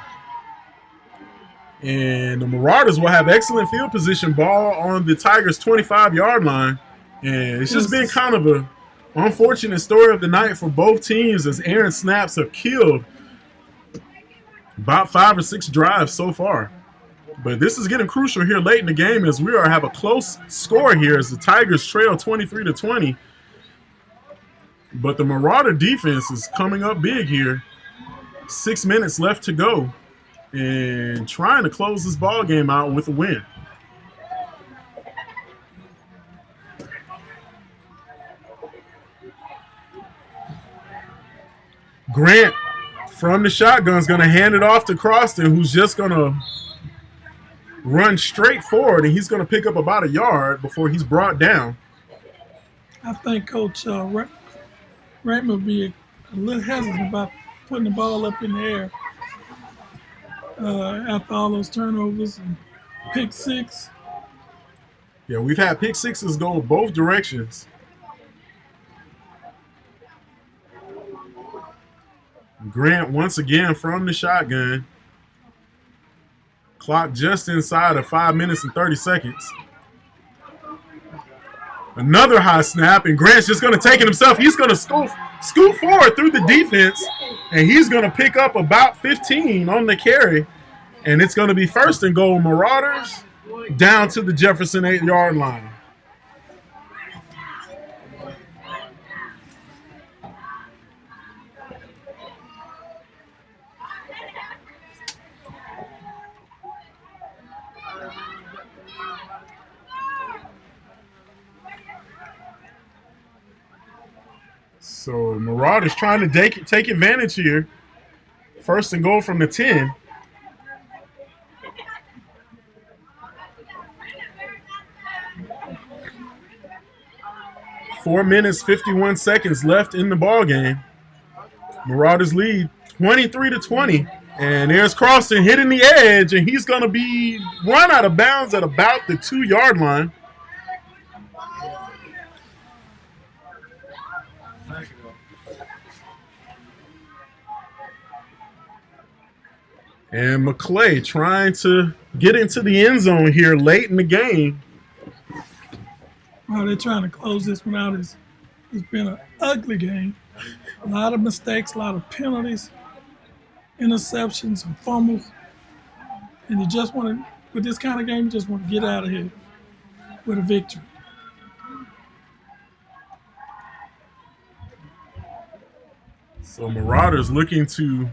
B: And the Marauders will have excellent field position, ball on the Tigers' 25-yard line. And it's just been kind of a unfortunate story of the night for both teams as errant snaps have killed about 5 or 6 drives so far. But this is getting crucial here late in the game as we have a close score here as the Tigers trail 23-20. But the Marauder defense is coming up big here. 6 minutes left to go, and trying to close this ball game out with a win. Grant from the shotgun is going to hand it off to Croston, who's just going to run straight forward, and he's going to pick up about a yard before he's brought down.
C: I think Coach Raymond will be a little hesitant about putting the ball up in the air after all those turnovers and pick 6.
B: Yeah, we've had pick sixes go both directions. Grant once again from the shotgun. Clock just inside of 5 minutes and 30 seconds. Another high snap, and Grant's just going to take it himself. He's going to scoot forward through the defense, and he's going to pick up about 15 on the carry. And it's going to be 1st and goal, Marauders, down to the Jefferson 8-yard line. So Marauders trying to take advantage here. 1st and goal from the 10. Four minutes, 51 seconds left in the ball game. Marauders lead 23-20. And there's Croston hitting the edge, and he's going to be run out of bounds at about the 2-yard line. And Maclay trying to get into the end zone here late in the game.
C: Well, they're trying to close this one out. It's been an ugly game. A lot of mistakes, a lot of penalties, interceptions, and fumbles. And you just want to, with this kind of game, you just want to get out of here with a victory.
B: So Marauders looking to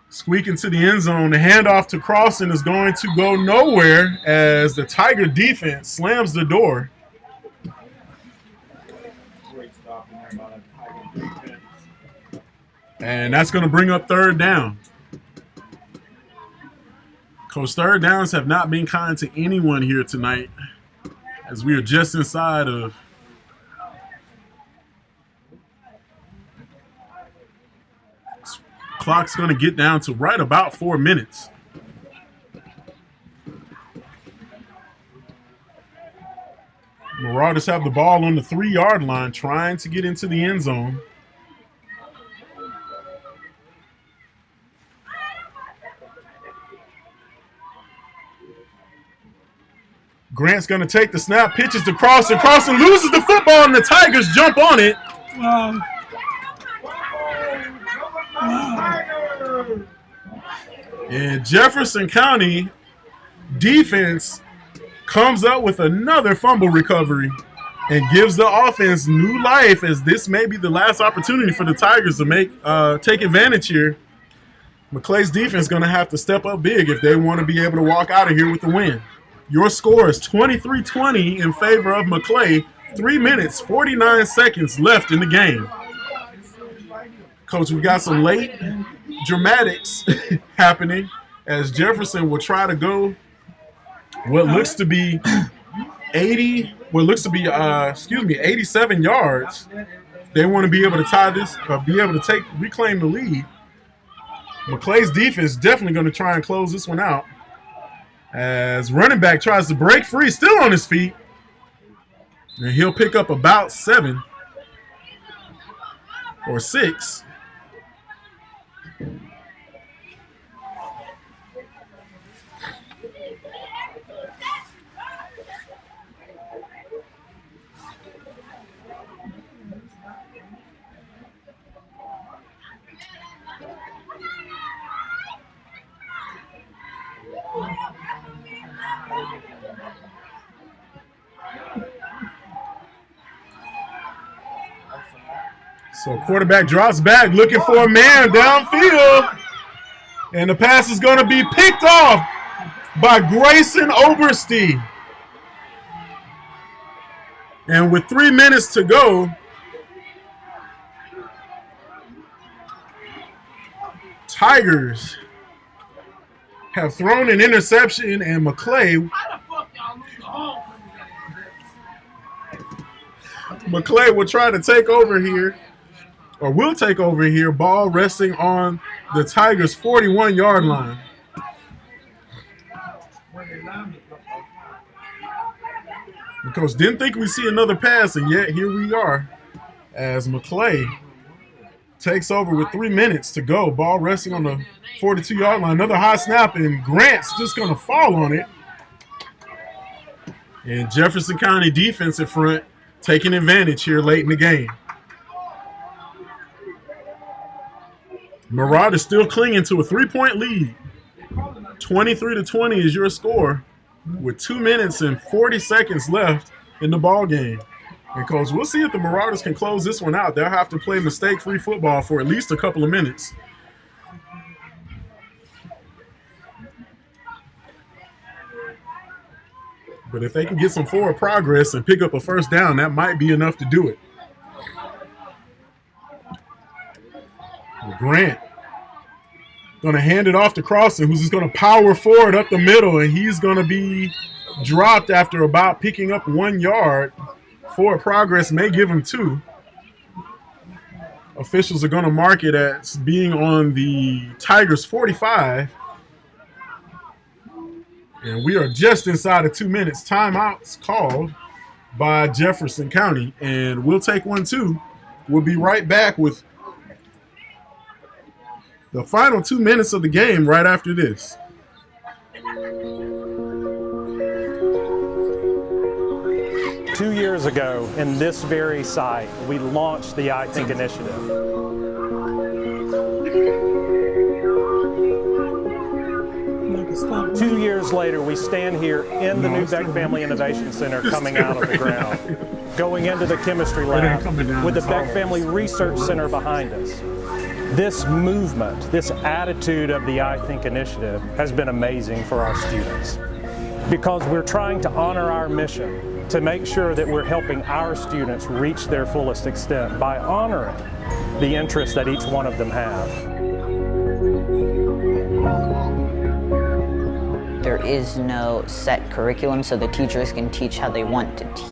B: Squeak into the end zone. The handoff to Crossan is going to go nowhere as the Tiger defense slams the door. And that's going to bring up third down. Coach, third downs have not been kind to anyone here tonight as we are just inside of clock's going to get down to right about 4 minutes. Marauders have the ball on the 3-yard line trying to get into the end zone. Grant's going to take the snap, pitches to Crossan. Crossan loses the football, and the Tigers jump on it.
C: Wow.
B: And Jefferson County defense comes up with another fumble recovery and gives the offense new life, as this may be the last opportunity for the Tigers to take advantage here. Maclay's defense is going to have to step up big if they want to be able to walk out of here with the win. Your score is 23-20 in favor of Maclay. 3 minutes, 49 seconds left in the game. Coach, we got some late dramatics happening as Jefferson will try to go what looks to be 87 yards. They want to be able to tie this, reclaim the lead. Maclay's defense is definitely going to try and close this one out as running back tries to break free, still on his feet. And he'll pick up about 7 or 6. So quarterback drops back, looking for a man downfield. And the pass is going to be picked off by Grayson Oberste. And with 3 minutes to go, Tigers have thrown an interception, and Maclay will try to take over here. Or will take over here, ball resting on the Tigers' 41-yard line. Because didn't think we'd see another pass, and yet here we are as Maclay takes over with 3 minutes to go. Ball resting on the 42-yard line. Another high snap, and Grant's just going to fall on it. And Jefferson County defense in front taking advantage here late in the game. Marauder still clinging to a 3-point lead. 23-20 is your score with 2 minutes and 40 seconds left in the ball game. And Coach, we'll see if the Marauders can close this one out. They'll have to play mistake-free football for at least a couple of minutes. But if they can get some forward progress and pick up a first down, that might be enough to do it. Grant going to hand it off to Crossan, who's just going to power forward up the middle, and he's going to be dropped after about picking up 1 yard. Forward progress may give him 2. Officials are going to mark it as being on the Tigers' 45. And we are just inside of 2 minutes. Timeouts called by Jefferson County, and we'll take one too. We'll be right back with the final 2 minutes of the game right after this.
D: Two years ago, in this very site, we launched the I Think initiative. 2 years later, we stand here in the new Beck Family Innovation Center coming out of the ground, going into the chemistry lab with the Beck Family Research Center behind us. This movement, this attitude of the I Think initiative has been amazing for our students because we're trying to honor our mission to make sure that we're helping our students reach their fullest extent by honoring the interests that each one of them have.
F: There is no set curriculum, so the teachers can teach how they want to teach.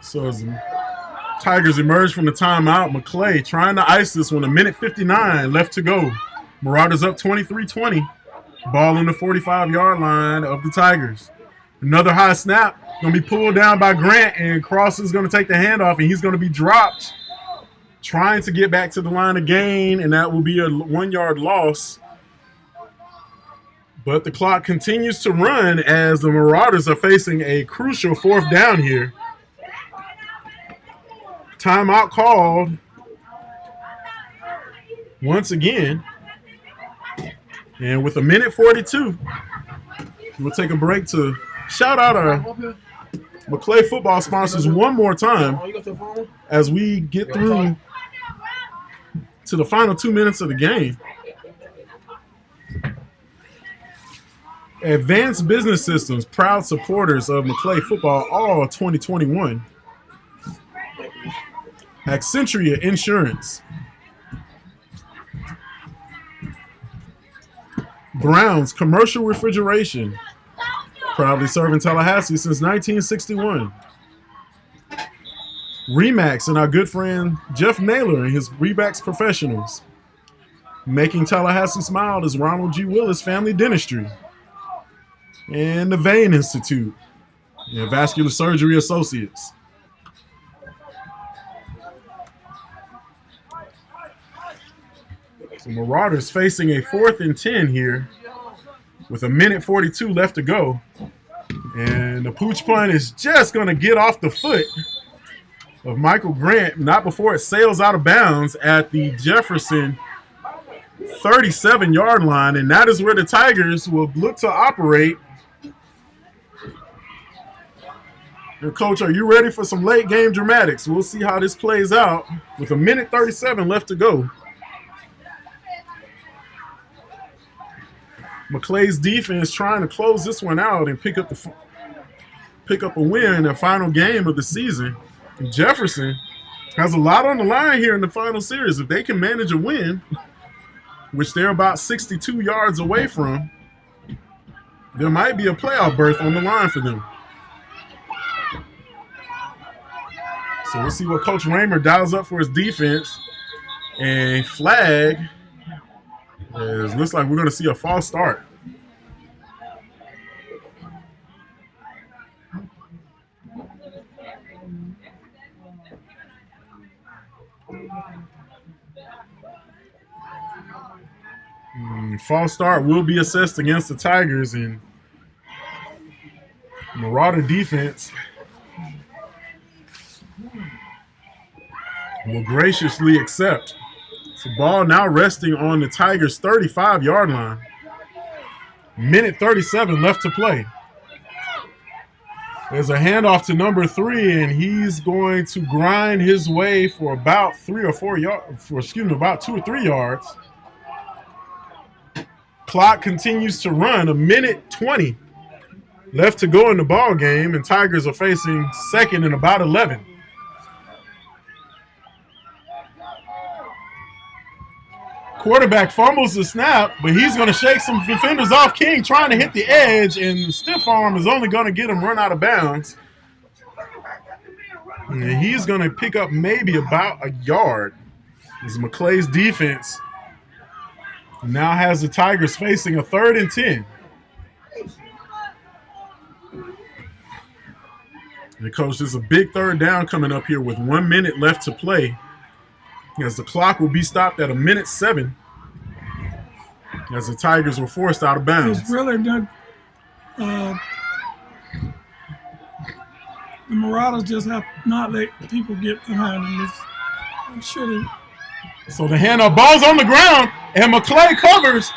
B: So as the Tigers emerge from the timeout, Maclay trying to ice this one. 1:59 left to go. Marauders up 23-20. Ball on the 45-yard line of the Tigers. Another high snap. Going to be pulled down by Grant, and Cross is going to take the handoff, and he's going to be dropped. Trying to get back to the line of gain, and that will be a 1-yard loss. But the clock continues to run as the Marauders are facing a crucial 4th down here. Timeout called once again. And with 1:42, we'll take a break to shout out our Maclay football sponsors one more time as we get through to the final 2 minutes of the game. Advanced Business Systems, proud supporters of Maclay football all 2021. Accentria Insurance. Brown's Commercial Refrigeration, proudly serving Tallahassee since 1961. Remax and our good friend Jeff Naylor and his Remax Professionals. Making Tallahassee smile is Ronald G. Willis Family Dentistry. And the Vein Institute and Vascular Surgery Associates. So Marauders facing a 4th and 10 here with 1:42 left to go. And the pooch punt is just going to get off the foot of Michael Grant, not before it sails out of bounds at the Jefferson 37-yard line. And that is where the Tigers will look to operate. And Coach, are you ready for some late game dramatics? We'll see how this plays out with 1:37 left to go. Maclay's defense trying to close this one out and pick up a win in the final game of the season. And Jefferson has a lot on the line here in the final series. If they can manage a win, which they're about 62 yards away from, there might be a playoff berth on the line for them. So we'll see what Coach Raymer dials up for his defense. And flag. It looks like we're going to see a false start. False start will be assessed against the Tigers, and Marauder defense will graciously accept. The ball now resting on the Tigers' 35-yard line. 1:37 left to play. There's a handoff to number 3, and he's going to grind his way for about 2 or 3 yards. Clock continues to run. 1:20 left to go in the ball game, and Tigers are facing 2nd and about 11. Quarterback fumbles the snap, but he's going to shake some defenders off. King trying to hit the edge, and the stiff arm is only going to get him run out of bounds. And he's going to pick up maybe about a yard. As Maclay's defense now has the Tigers facing a 3rd and 10. And coach, there's a big 3rd down coming up here with 1 minute left to play. As the clock will be stopped at 1:07 as the Tigers were forced out of bounds.
C: It's really good. The Marauders just have not let people get behind them.
B: So the handoff, ball's on the ground, and Maclay covers,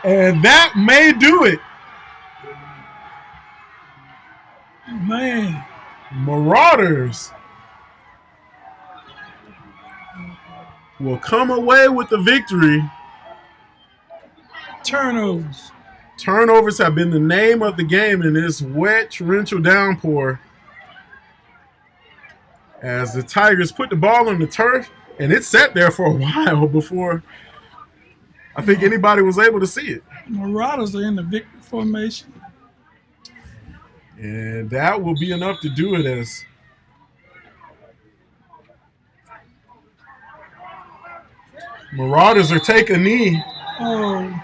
B: and that may do it.
C: Man.
B: Marauders will come away with the victory.
C: Turnovers.
B: Turnovers have been the name of the game in this wet, torrential downpour. As the Tigers put the ball on the turf, and it sat there for a while before I think anybody was able to see it.
C: Marauders are in the victory formation.
B: And that will be enough to do it as Marauders are taking a knee.
C: Oh.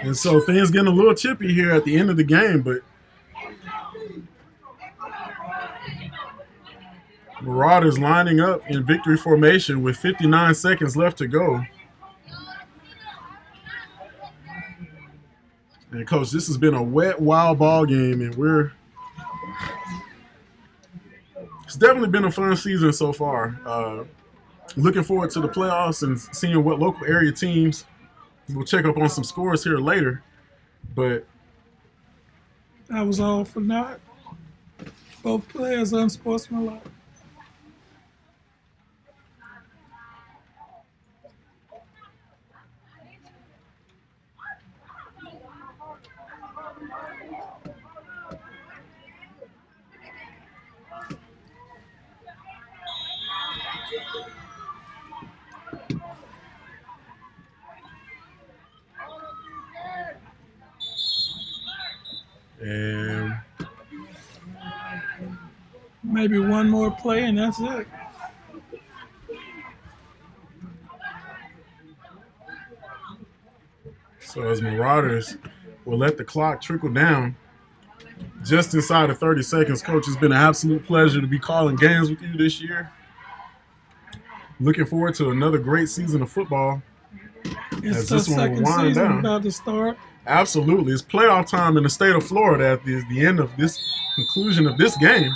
B: And so things getting a little chippy here at the end of the game, but Marauders lining up in victory formation with 59 seconds left to go. And Coach, this has been a wet, wild ball game, and it's definitely been a fun season so far. Looking forward to the playoffs and seeing what local area teams. We'll check up on some scores here later, but
C: that was all for naught. Both players unsportsmanlike.
B: And
C: maybe one more play and that's it.
B: So as Marauders will let the clock trickle down just inside of 30 seconds. Coach, it's been an absolute pleasure to be calling games with you this year. Looking forward to another great season of football.
C: It's the second season about to start.
B: Absolutely. It's playoff time in the state of Florida at the end of this conclusion of this game.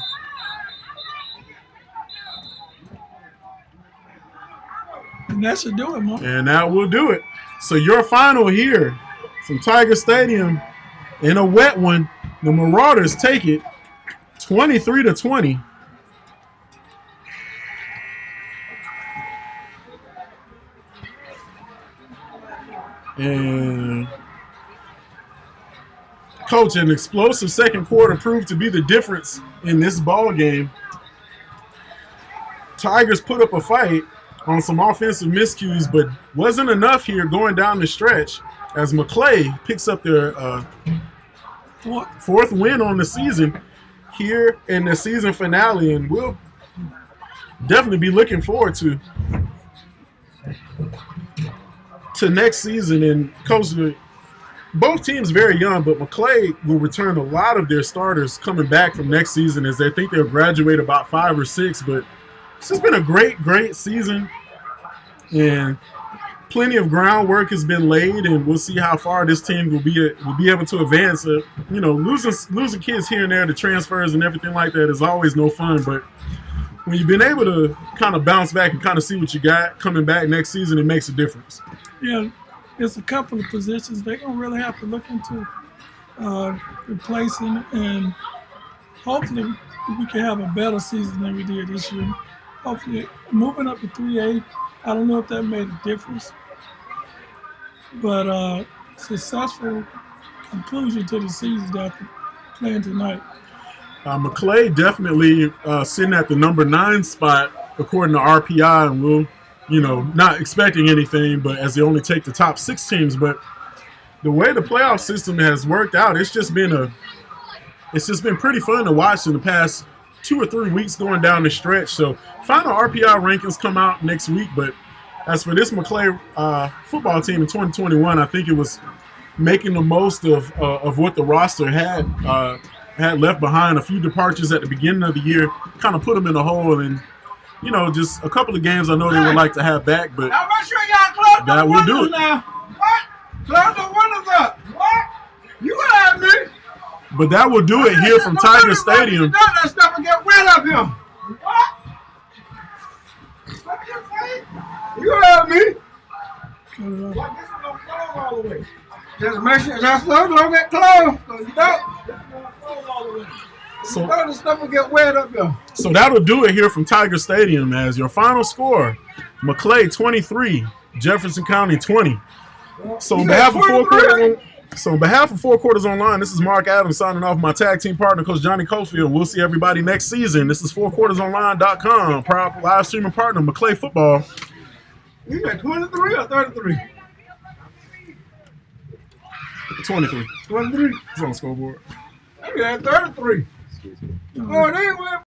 C: And that should do it, Mark.
B: And that will do it. So your final here from Tiger Stadium in a wet one, the Marauders take it 23-20. And Coach, an explosive second quarter proved to be the difference in this ball game. Tigers put up a fight on some offensive miscues, but wasn't enough here going down the stretch as Maclay picks up their fourth win on the season here in the season finale, and we'll definitely be looking forward to next season. And Coach, both teams very young, but Maclay will return a lot of their starters coming back from next season as they think they'll graduate about 5 or 6. But it's just been a great season, and plenty of groundwork has been laid, and we'll see how far this team will be able to advance. Losing kids here and there to transfers and everything like that is always no fun, but when you've been able to kind of bounce back and kind of see what you got coming back next season, it makes a difference.
C: Yeah, it's a couple of positions they're going to really have to look into replacing, and hopefully we can have a better season than we did this year. Hopefully moving up to 3A, I don't know if that made a difference, but successful conclusion to the season after playing tonight.
B: Maclay definitely sitting at the number 9 spot according to RPI, and we'll, not expecting anything, but as they only take the top 6 teams. But the way the playoff system has worked out, it's just been pretty fun to watch in the past 2 or 3 weeks going down the stretch. So final RPI rankings come out next week, but as for this Maclay football team in 2021, I think it was making the most of what the roster had left behind. A few departures at the beginning of the year kind of put them in a hole, and just a couple of games I know they would like to have back, but
A: now make sure y'all close
B: that
A: the
B: will do it.
A: now. What? Close the windows up. What? You have me.
B: But that will do it here from Tiger Stadium.
A: That stuff will get wet up here. You heard me. Just make sure that stuff don't get closed. So the stuff will get wet up here.
B: So that'll do it here from Tiger Stadium as your final score. Maclay 23, Jefferson County 20. So on behalf of Four Quarters Online, this is Mark Adams signing off. My tag team partner, Coach Johnny Cofield. We'll see everybody next season. This is FourQuartersOnline.com, proud live streaming partner, Maclay Football.
A: You got 23 or 33?
B: 23.
A: 23.
B: It's on the scoreboard.
A: You got 33. Oh, they went